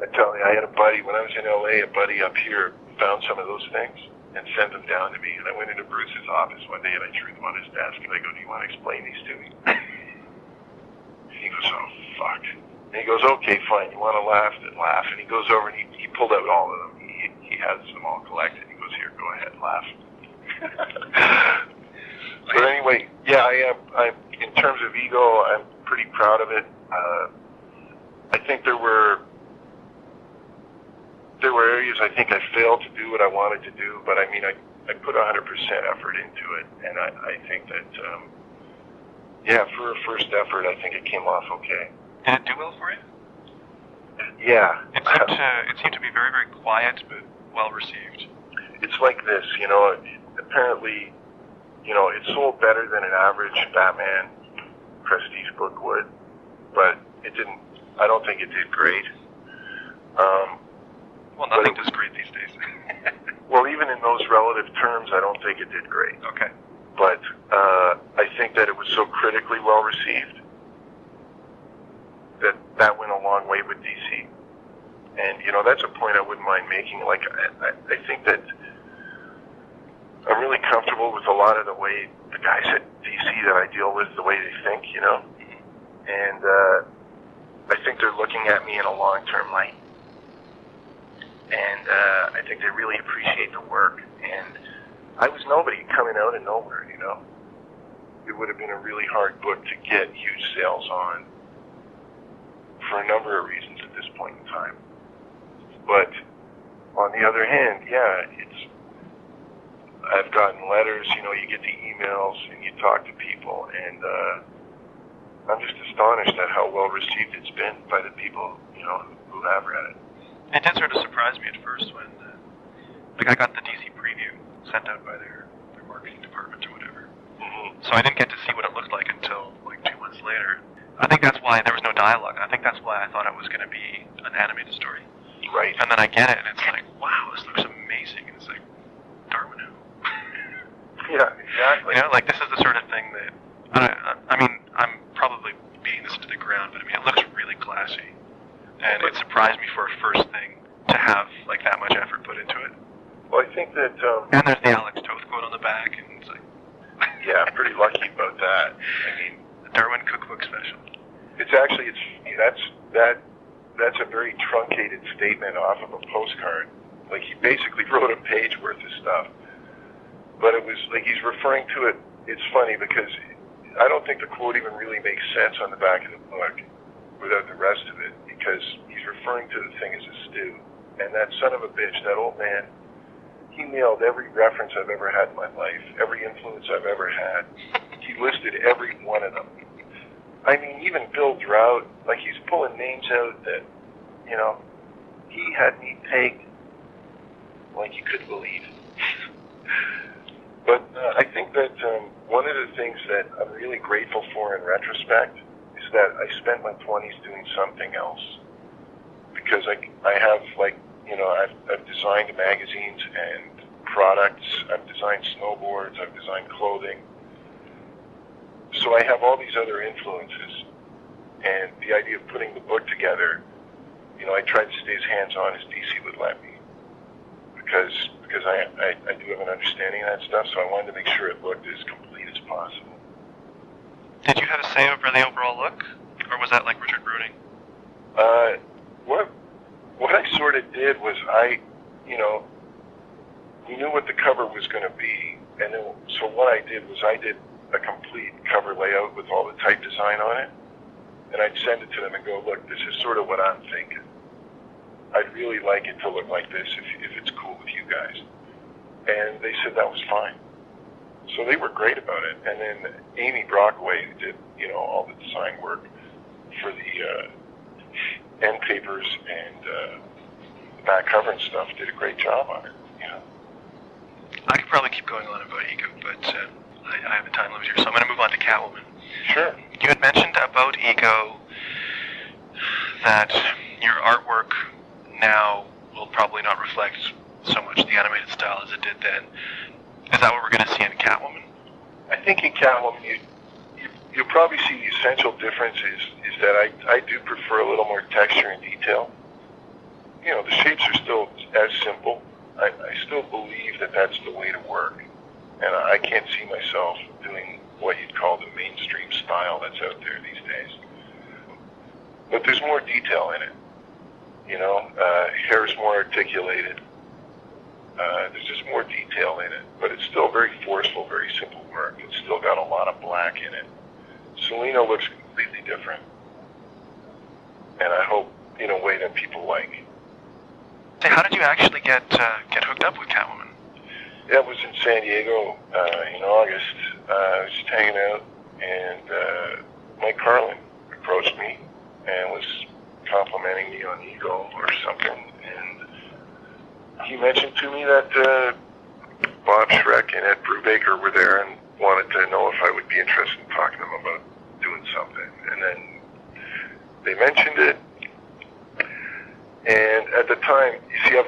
S3: I tell you, I had a buddy, when I was in LA, a buddy up here found some of those things and sent them down to me. And I went into Bruce's office one day and I threw them on his desk and I go, do you want to explain these to me? And he goes, oh, fuck. And he goes, okay, fine, you want to laugh, then laugh. And he goes over and he pulled out all of them. He has them all collected. He goes, here, go ahead, laugh. But anyway, yeah, I in terms of Ego, I'm pretty proud of it. I think there were areas I think I failed to do what I wanted to do, but I put 100% effort into it, and I think that, for a first effort, I think it came off okay.
S2: Did it do well for you?
S3: Yeah.
S2: It seemed to be very, very quiet, but well received.
S3: It's like this, apparently, it sold better than an average Batman prestige book would, but I don't think it did great.
S2: Well, nothing does great these days.
S3: Well, even in those relative terms, I don't think it did great.
S2: Okay.
S3: But I think that it was so critically well received that went a long way with DC. And, that's a point I wouldn't mind making. Like, I think that I'm really comfortable with a lot of the way the guys at DC that I deal with, the way they think, And I think they're looking at me in a long-term light. And I think they really appreciate the work. And I was nobody coming out of nowhere, It would have been a really hard book to get huge sales on for a number of reasons at this point in time. But on the other hand, I've gotten letters, you get the emails and you talk to people, and I'm just astonished at how well received it's been by the people, who have read it.
S2: It did sort of surprise me at first when, I got the DC preview sent out by their marketing department or whatever.
S3: Mm-hmm.
S2: So I didn't get to see what it looked like until 2 months later. I think that's why there was no dialogue. I think that's why I thought it was going to be an animated story.
S3: Right.
S2: And then I get it, and it's like, wow, this looks amazing. And it's like, Darwin who?
S3: Yeah, exactly.
S2: You know, like, this is the sort of thing that, I mean, I'm probably beating this into the ground, but I mean, it looks really classy. And it surprised me for a first thing to have, like, that much effort put into it.
S3: Well, I think that...
S2: and there's the Alex Toth quote on the back, and it's like...
S3: yeah, I'm pretty lucky about that. I mean...
S2: the Darwyn Cooke book special.
S3: It's actually, that's a very truncated statement off of a postcard. Like, he basically wrote a page worth of stuff. But it was, like, he's referring to it, it's funny because I don't think the quote even really makes sense on the back of the book without the rest of it, because he's referring to the thing as a stew. And that son of a bitch, that old man, he nailed every reference I've ever had in my life, every influence I've ever had. He listed every one of them. I mean, even Bill Drought, like, he's pulling names out that, you know, he had me pegged like you couldn't believe. But I think that one of the things that I'm really grateful for in retrospect is that I spent my 20s doing something else. Because I have, like, you know, I've designed magazines and products, I've designed snowboards, I've designed clothing. So I have all these other influences. And the idea of putting the book together, you know, I tried to stay as hands-on as DC would let me. Because I do have an understanding of that stuff, so I wanted to make sure it looked as complete as possible.
S2: Did you have a say over the overall look? Or was that like Richard Bruning?
S3: What I sort of did was we knew what the cover was going to be, and then, so what I did was I did a complete cover layout with all the type design on it, and I'd send it to them and go, look, this is sort of what I'm thinking. I'd really like it to look like this if it's cool with you guys. And they said that was fine. So they were great about it. And then Amy Brockway, who did, you know, all the design work for the end papers and the back cover and stuff, did a great job on it, you know.
S2: I could probably keep going on about Ego, but I have a time limit here, so I'm going to move on to Catwoman.
S3: Sure.
S2: You had mentioned about Ego that your artwork now will probably not reflect so much the animated style as it did then. Is that what we're going to see in Catwoman?
S3: I think in Catwoman, you'll probably see the essential difference is that I do prefer a little more texture and detail. You know, the shapes are still as simple. I still believe that that's the way to work. And I can't see myself doing what you'd call the mainstream style that's out there these days. But there's more detail in it. You know, hair's more articulated. There's just more detail in it. But it's still very forceful, very simple work. It's still got a lot of black in it. Selina looks completely different. And I hope in a way that people like.
S2: So how did you actually get hooked up with Catwoman?
S3: That was in San Diego in August. I was just hanging out, and Mike Carlin approached me and was complimenting me on Ego or something. And he mentioned to me that Bob Schreck and Ed Brubaker were there and wanted to know if I would be interested in talking to them about doing something. And then they mentioned it. And at the time, you see, I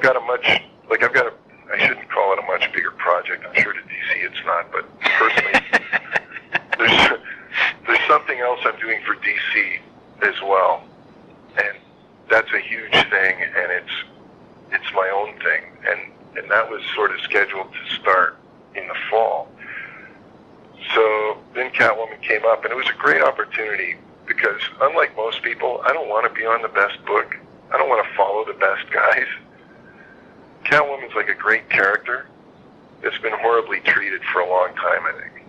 S3: shouldn't call it a much bigger project. I'm sure to DC it's not, but personally, there's something else I'm doing for DC as well. And that's a huge thing, and it's my own thing. And that was sort of scheduled to start in the fall. So then Catwoman came up, and it was a great opportunity because unlike most people, I don't want to be on the best book. I don't want to follow the best guys. Catwoman's like a great character that's been horribly treated for a long time, I think.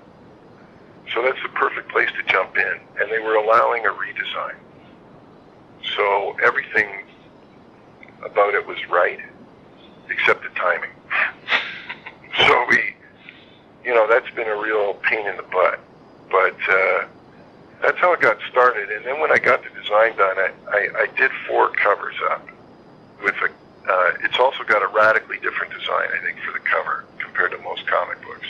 S3: So that's the perfect place to jump in. And they were allowing a redesign. So everything about it was right, except the timing. So that's been a real pain in the butt. But that's how it got started. And then when I got the design done, I did 4 covers up with it's also got a radically different design, I think, for the cover compared to most comic books.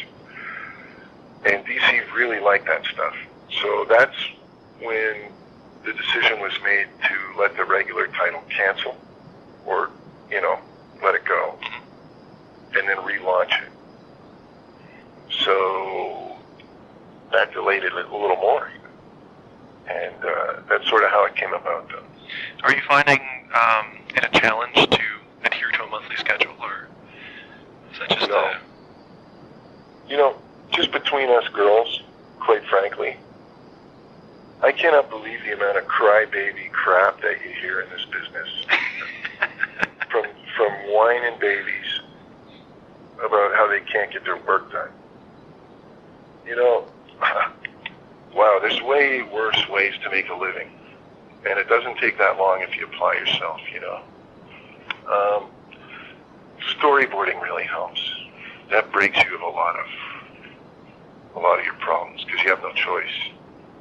S3: And DC really liked that stuff. So that's when the decision was made to let the regular title cancel, or, let it go, and then relaunch it. So that delayed it a little more, and that's sort of how it came about, though.
S2: Are you finding it a challenge to adhere to a monthly schedule, or is that just
S3: No. Just between us girls, quite frankly, I cannot believe the amount of crybaby crap that you hear in this business. from whining babies about how they can't get their work done. Wow, there's way worse ways to make a living. And it doesn't take that long if you apply yourself, Storyboarding really helps. That breaks you of a lot of your problems, because you have no choice.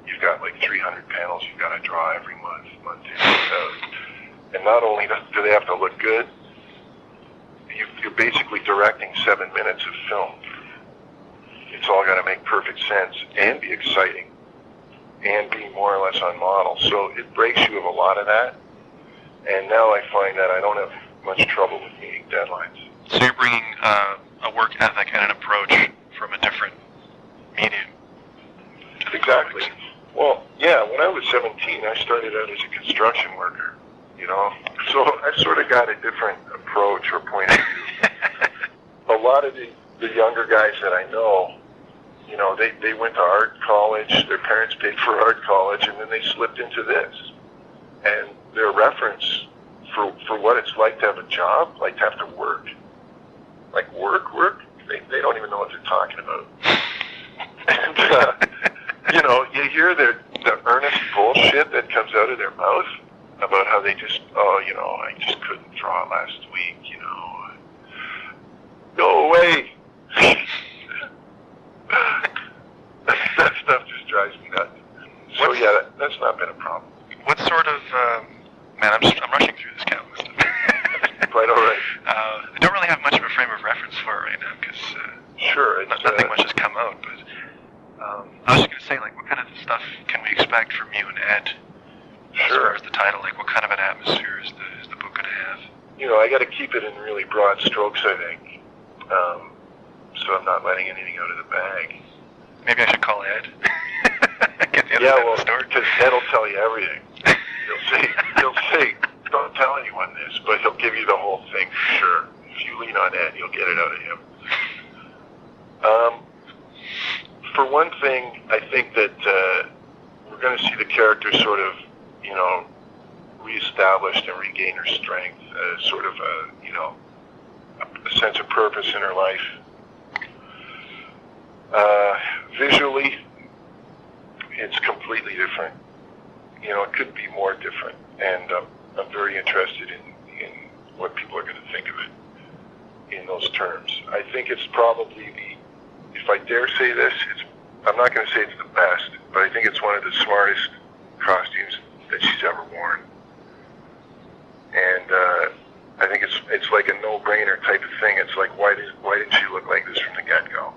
S3: You've got like 300 panels you've got to draw every month in, month out. And not only do they have to look good, you're basically directing 7 minutes of film. It's all got to make perfect sense and be exciting and be more or less on model. So it breaks you of a lot of that. And now I find that I don't have much trouble with meeting deadlines.
S2: So you're bringing a work ethic and an approach from a different medium to the
S3: Exactly.
S2: comics.
S3: Well, yeah, when I was 17, I started out as a construction worker, So I sort of got a different approach or point of view. A lot of the younger guys that I know, they went to art college, their parents paid for art college, and then they slipped into this. And their reference for what it's like to have a job, like to have to work, like work, they don't even know what they're talking about. And, you hear the earnest bullshit that comes out of their mouth about how they just, I just couldn't draw last week, Go away. that stuff just drives me nuts. So yeah, that's not been a problem.
S2: What sort of, man, I'm rushing through this Catwoman stuff.
S3: Quite all right.
S2: I don't really have much of a frame of reference for it right now, because
S3: Sure,
S2: nothing much has come out, but I was just going to say, what kind of stuff can we expect from you and Ed as far as the title? What kind of an atmosphere is the book going to have?
S3: I got to keep it in really broad strokes, I think, so I'm not letting anything out of the bag.
S2: Maybe I should call Ed. Get the other
S3: Yeah,
S2: side
S3: well,
S2: of the story.
S3: because Ed will tell you everything. He'll say, don't tell anyone this, but he'll give you the whole thing for sure. If you lean on Ed, you'll get it out of him. For one thing, I think that we're going to see the character sort of, reestablished and regain her strength, sort of a sense of purpose in her life. Visually, it's completely different. It could be more different, and I'm very interested in what people are going to think of it in those terms. I think it's probably if I dare say this, I'm not going to say it's the best, but I think it's one of the smartest costumes that she's ever worn. And I think it's like a no-brainer type of thing. It's like, why didn't she look like this from the get-go?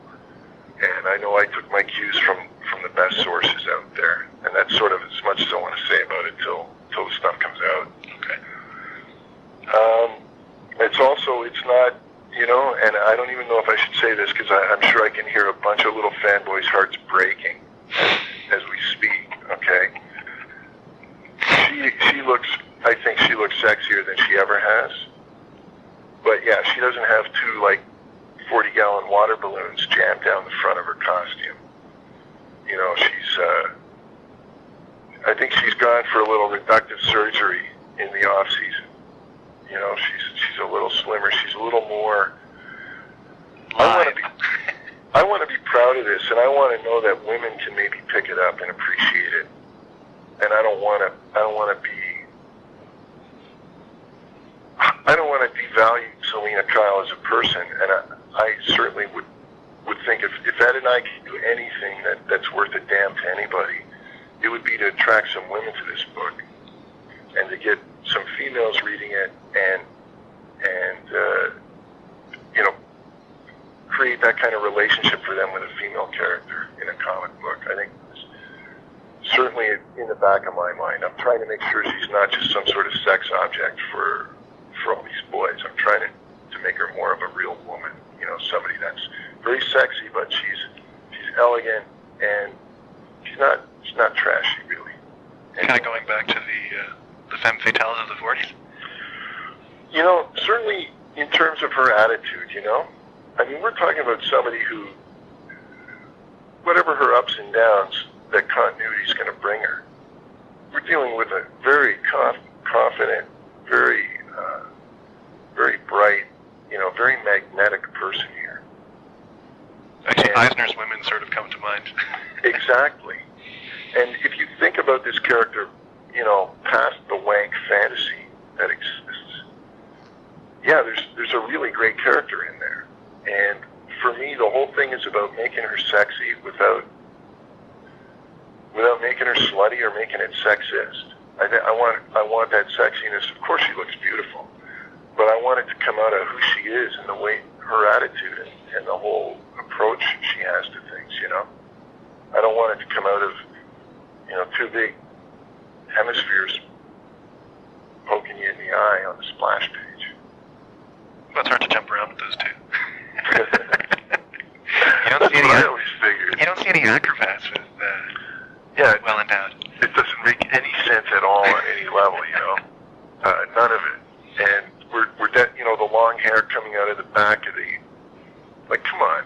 S3: And I know I took my cues from the best sources out there, and that's sort of as much as I want to say about it till the stuff comes out.
S2: Okay.
S3: It's not, and I don't even know if I should say this, because I'm sure I can hear a bunch of little fanboys' hearts breaking as we speak, okay? I think she looks sexier than she ever has. But yeah, she doesn't have two, 40-gallon water balloons jammed down the front of her costume. I think she's gone for a little reductive surgery in the off-season. She's a little slimmer. She's a little more... I want to be proud of this, and I want to know that women can maybe pick it up and appreciate it. And I don't want to devalue Selina Kyle as a person, and I certainly would think if Ed and I could do anything that's worth a damn to anybody, it would be to attract some women to this book and to get some females reading it and create that kind of relationship for them with a female character in a comic book. I think certainly in the back of my mind, I'm trying to make sure she's not just some sort of sex object for all these boys. I'm trying to make her more of a real woman, somebody that's very sexy, but she's elegant, and she's not trashy, really.
S2: Kind of going back to the femme fatales of the 40s?
S3: Certainly in terms of her attitude, I mean, we're talking about somebody who, whatever her ups and downs, that continuity is going to bring her. We're dealing with a very confident, very bright, very magnetic person here.
S2: Actually, Eisner's women sort of come to mind.
S3: Exactly. And if you think about this character, past the wank fantasy that exists, yeah, there's a really great character in there. And for me, the whole thing is about making her sexy without making her slutty or making it sexist. I want that sexiness. Of course, she looks beautiful, but I want it to come out of who she is and the way her attitude and the whole approach she has to things. I don't want it to come out of two big hemispheres poking you in the eye on the splash page.
S2: Well, it's hard to jump around with those two.
S3: That's what I always figured.
S2: You don't see any acrobats with well endowed.
S3: It doesn't make any sense at all on any level, none of it. And we're the long hair coming out of the back of come on.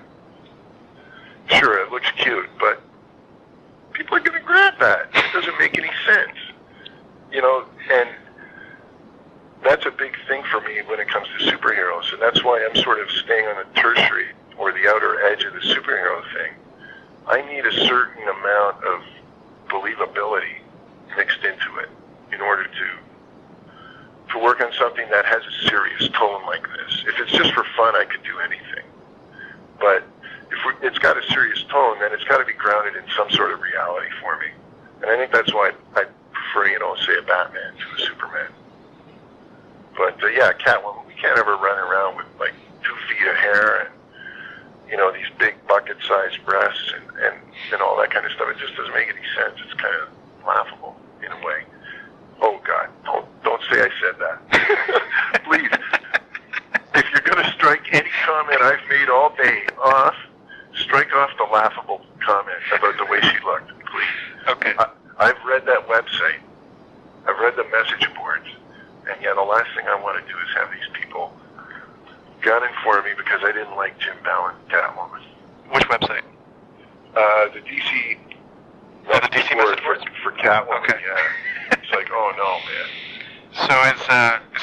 S3: Sure, it looks cute, but people are going to grab that. It doesn't make any sense. And that's a big thing for me when it comes to superheroes, and that's why I'm sort of staying on the tertiary or the outer edge of the superhero thing. I need a certain amount of believability mixed into it in order to work on something that has a serious tone like this. If it's just for fun, I could do anything. But if it's got a serious tone, then it's got to be grounded in some sort of reality for me. And I think that's why I prefer, say a Batman to a Superman. But yeah, Catwoman, we can't ever run around with 2 feet of hair and, these big bucket-sized breasts and all that kind of stuff. It just doesn't make any sense. It's kind of laughable in a way. Oh God, don't say I said that. Please. If you're going to strike any comment I've made all day off, strike off the laughable comment about the way she looked, please.
S2: Okay.
S3: I've read that website. I've read the message boards. And yeah, the last thing I want to do is have these people gunning for me because I didn't like Jim Ballant, Catwoman.
S2: Which website?
S3: The DC.
S2: The DC message boards
S3: for Catwoman.
S2: Okay.
S3: Yeah. It's oh no, man.
S2: So is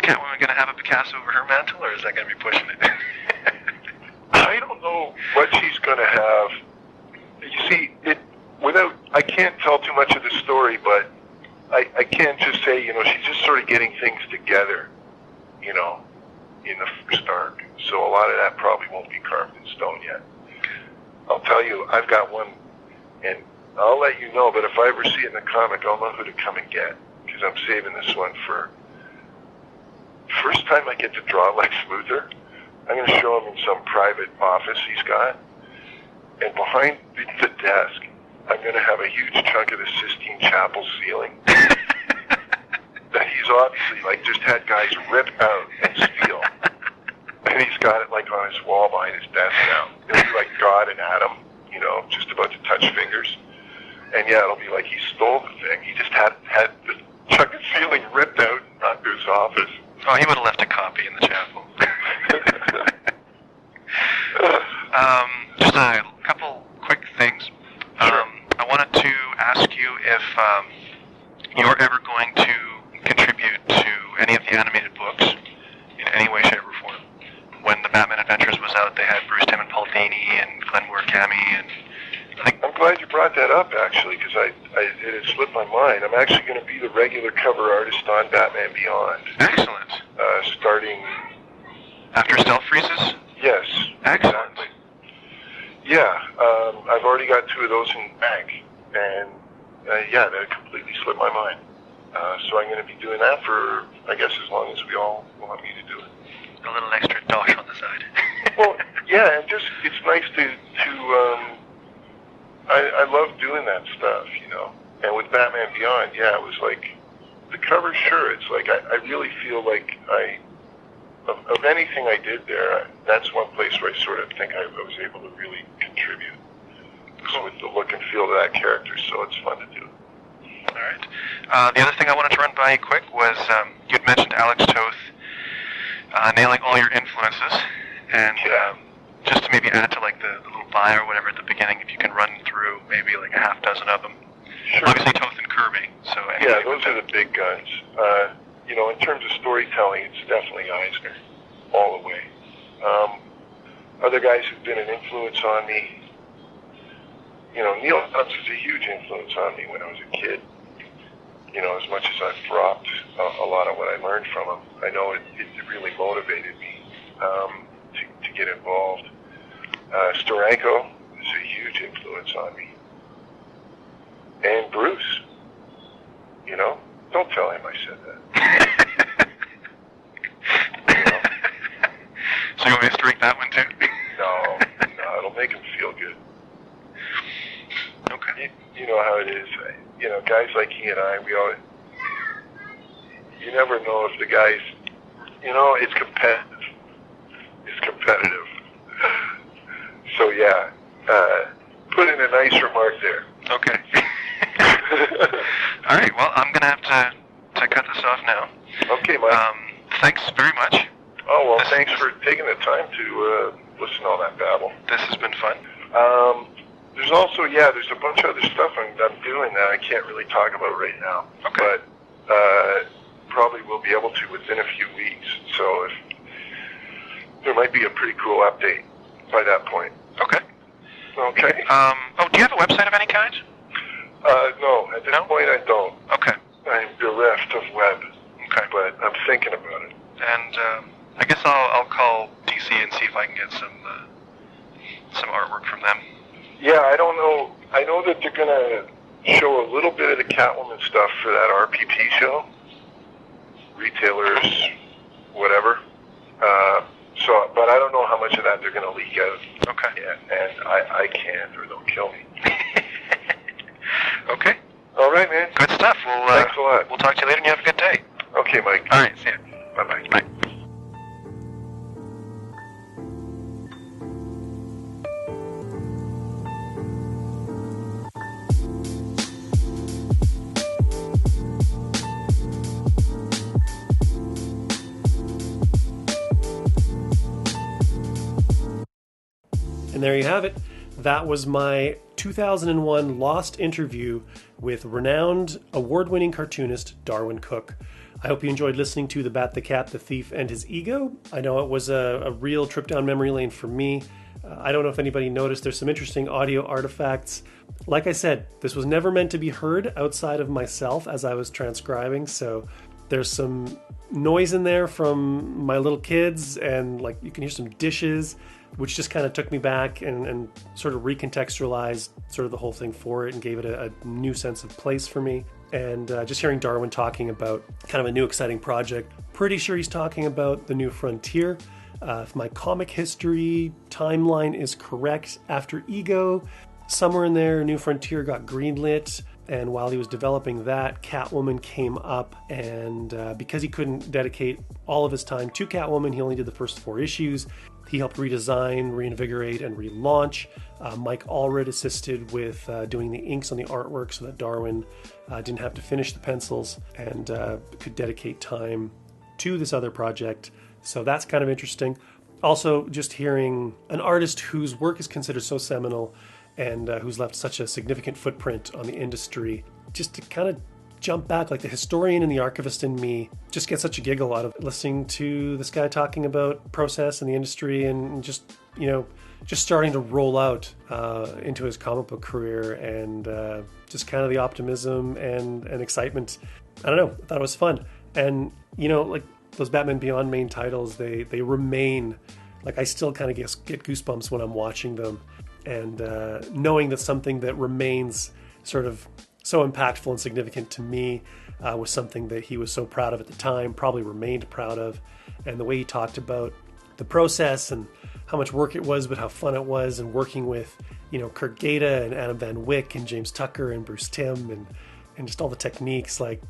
S2: Catwoman going to have a Picasso over her mantle, or is that going to be pushing it?
S3: I don't know what she's going to have. You see, I can't tell too much of the story, but I can't just say, she's just sort of getting things together, in the first arc. So a lot of that probably won't be carved in stone yet. I'll tell you, I've got one, and I'll let you know, but if I ever see it in the comic, I'll know who to come and get, because I'm saving this one for first time I get to draw Lex Luthor. I'm going to show him in some private office he's got, and behind the desk, I'm going to have a huge chunk of the Sistine Chapel ceiling that he's obviously just had guys rip out and steal. And he's got it on his wall behind his desk now. It'll be like God and Adam, just about to touch fingers. And yeah, it'll be like he stole the thing. He just had the chunk of ceiling ripped out and knocked to his office.
S2: Oh, he would have left a copy in the chapel. Just a couple quick things.
S3: Sure.
S2: I wanted to ask you if you're ever going to contribute to any of the animated books in any way, shape, or form. When the Batman Adventures was out, they had Bruce Timm and Paul Dini and Glenn Moore-Cammy, and
S3: I'm glad you brought that up, actually, because it had slipped my mind. I'm actually going to be the regular cover artist on Batman Beyond.
S2: Excellent.
S3: Starting
S2: after Stealth Freezes?
S3: Yes.
S2: Excellent.
S3: Exactly. Yeah, I've already got 2 of those in the bank, and yeah, that completely slipped my mind. So I'm going to be doing that for, I guess, as long as we all want me to do it.
S2: A little extra dosh on the side.
S3: Well, yeah, and just, it's nice to I love doing that stuff, And with Batman yeah, it was like, the cover, sure, it's like, I really feel like of anything I did there, that's one place where I sort of think I was able to really contribute. So with the look and feel of that character, so it's fun to do.
S2: All right. The other thing I wanted to run by you quick was you'd mentioned Alex Toth nailing all your influences, and just to maybe add to like the little bio or whatever at the beginning, if you can run through maybe like a half dozen of them.
S3: Sure.
S2: Obviously Toth and Kirby. So
S3: yeah, those are the big guns. You know, in terms of storytelling, it's definitely Eisner, all the way. Other guys who've been an influence on me, you know, Neil Adams was a huge influence on me when I was a kid. You know, as much as I've dropped a lot of what I learned from him, I know it really motivated me to get involved. Steranko is a huge influence on me. And Bruce, you know, don't tell him I said that. You know?
S2: So you want me to streak that one too?
S3: No, it'll make him feel good.
S2: Okay.
S3: You know how it is. You know, guys like he and I, you never know if the guys, you know, it's competitive. It's competitive. So yeah, put in a nice remark there.
S2: Okay. All right. Well, I'm gonna have to cut this off now.
S3: Okay, Mike.
S2: Thanks very much.
S3: Oh well, thanks for taking the time to listen to all that babble.
S2: This has been fun.
S3: There's also, there's a bunch of other stuff I'm doing that I can't really talk about right now.
S2: Okay.
S3: But probably will be able to within a few weeks. So if there might be a pretty cool update by that point.
S2: Okay.
S3: Okay.
S2: Do you have a website of any kind?
S3: No, at this point I don't.
S2: Okay.
S3: I'm bereft of web.
S2: Okay.
S3: But I'm thinking about it.
S2: And I guess I'll call DC and see if I can get some artwork from them.
S3: Yeah, I don't know. I know that they're going to show a little bit of the Catwoman stuff for that RPP show. Retailers, whatever. But I don't know how much of that they're going to leak out.
S2: Okay.
S3: Yeah, and I can't, or they'll kill me.
S2: Okay.
S3: All right, man.
S2: Good stuff.
S3: Thanks a lot.
S2: We'll talk to you later, and you have a good day.
S3: Okay, Mike.
S2: All right. See ya.
S3: Bye-bye.
S2: Bye.
S1: And there you have it. That was my 2001 lost interview with renowned award-winning cartoonist Darwyn Cooke. I hope you enjoyed listening to The Bat, the Cat, the Thief, and His Ego. I know it was a real trip down memory lane for me. I don't know if anybody noticed, there's some interesting audio artifacts. Like I said, this was never meant to be heard outside of myself as I was transcribing, so there's some noise in there from my little kids, and like you can hear some dishes, which just kind of took me back and sort of recontextualized sort of the whole thing for it and gave it a new sense of place for me. And just hearing Darwyn talking about kind of a new exciting project, pretty sure he's talking about The New Frontier. If my comic history timeline is correct, after Ego, somewhere in there, New Frontier got greenlit. And while he was developing that, Catwoman came up, and because he couldn't dedicate all of his time to Catwoman, he only did the first 4 issues. He helped redesign, reinvigorate, and relaunch. Mike Allred assisted with doing the inks on the artwork so that Darwyn didn't have to finish the pencils and could dedicate time to this other project. So that's kind of interesting. Also, just hearing an artist whose work is considered so seminal and who's left such a significant footprint on the industry, just to kind of jump back, like the historian and the archivist in me just get such a giggle out of listening to this guy talking about process in the industry and just, you know, just starting to roll out into his comic book career, and just kind of the optimism and excitement. I don't know, I thought it was fun. And, you know, like those Batman Beyond main titles, they remain, like I still kind of get goosebumps when I'm watching them. And knowing that something that remains sort of so impactful and significant to me was something that he was so proud of at the time, probably remained proud of. And the way he talked about the process and how much work it was, but how fun it was, and working with, you know, Kurt Gaeta and Adam Van Wyck and James Tucker and Bruce Timm and just all the techniques. Like,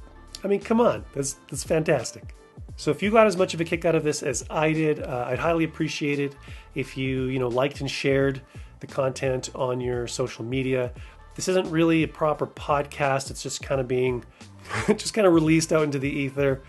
S1: I mean, come on, that's fantastic. So if you got as much of a kick out of this as I did, I'd highly appreciate it if you liked and shared the content on your social media. This isn't really a proper podcast. It's just kind of being released out into the ether.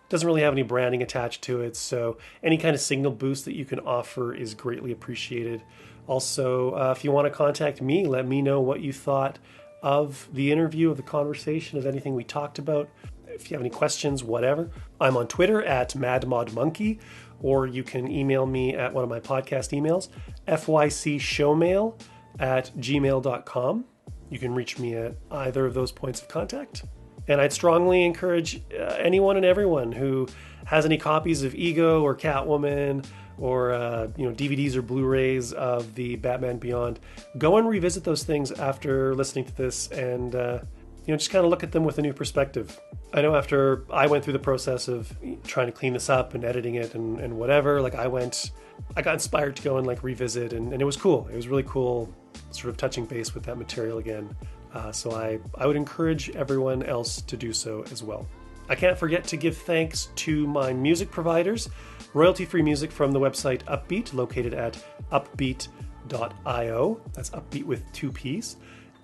S1: Doesn't really have any branding attached to it. So any kind of signal boost that you can offer is greatly appreciated. Also, if you want to contact me, let me know what you thought of the interview, of the conversation, of anything we talked about. If you have any questions, whatever. I'm on Twitter at MadModMonkey, or you can email me at one of my podcast emails, fycshowmail@gmail.com. You can reach me at either of those points of contact. And I'd strongly encourage anyone and everyone who has any copies of Ego or Catwoman or DVDs or Blu-rays of the Batman Beyond, go and revisit those things after listening to this and just kind of look at them with a new perspective. I know after I went through the process of trying to clean this up and editing it and whatever, like I got inspired to go and like revisit, and it was cool. It was really cool sort of touching base with that material again. So I would encourage everyone else to do so as well. I can't forget to give thanks to my music providers. Royalty-free music from the website Uppbeat, located at uppbeat.io. That's Uppbeat with 2 P's.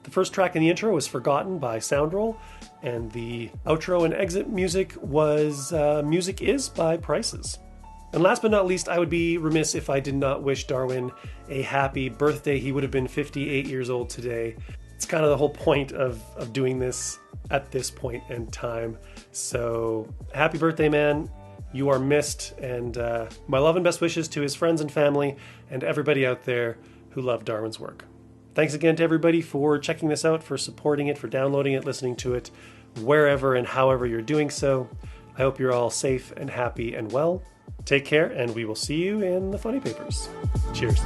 S1: The first track in the intro was Forgotten by Soundroll, and the outro and exit music was Music Is by Prices. And last but not least, I would be remiss if I did not wish Darwyn a happy birthday. He would have been 58 years old today. It's kind of the whole point of doing this at this point in time. So happy birthday, man. You are missed. And my love and best wishes to his friends and family and everybody out there who love Darwyn's work. Thanks again to everybody for checking this out, for supporting it, for downloading it, listening to it, wherever and however you're doing so. I hope you're all safe and happy and well. Take care, and we will see you in the funny papers. Cheers.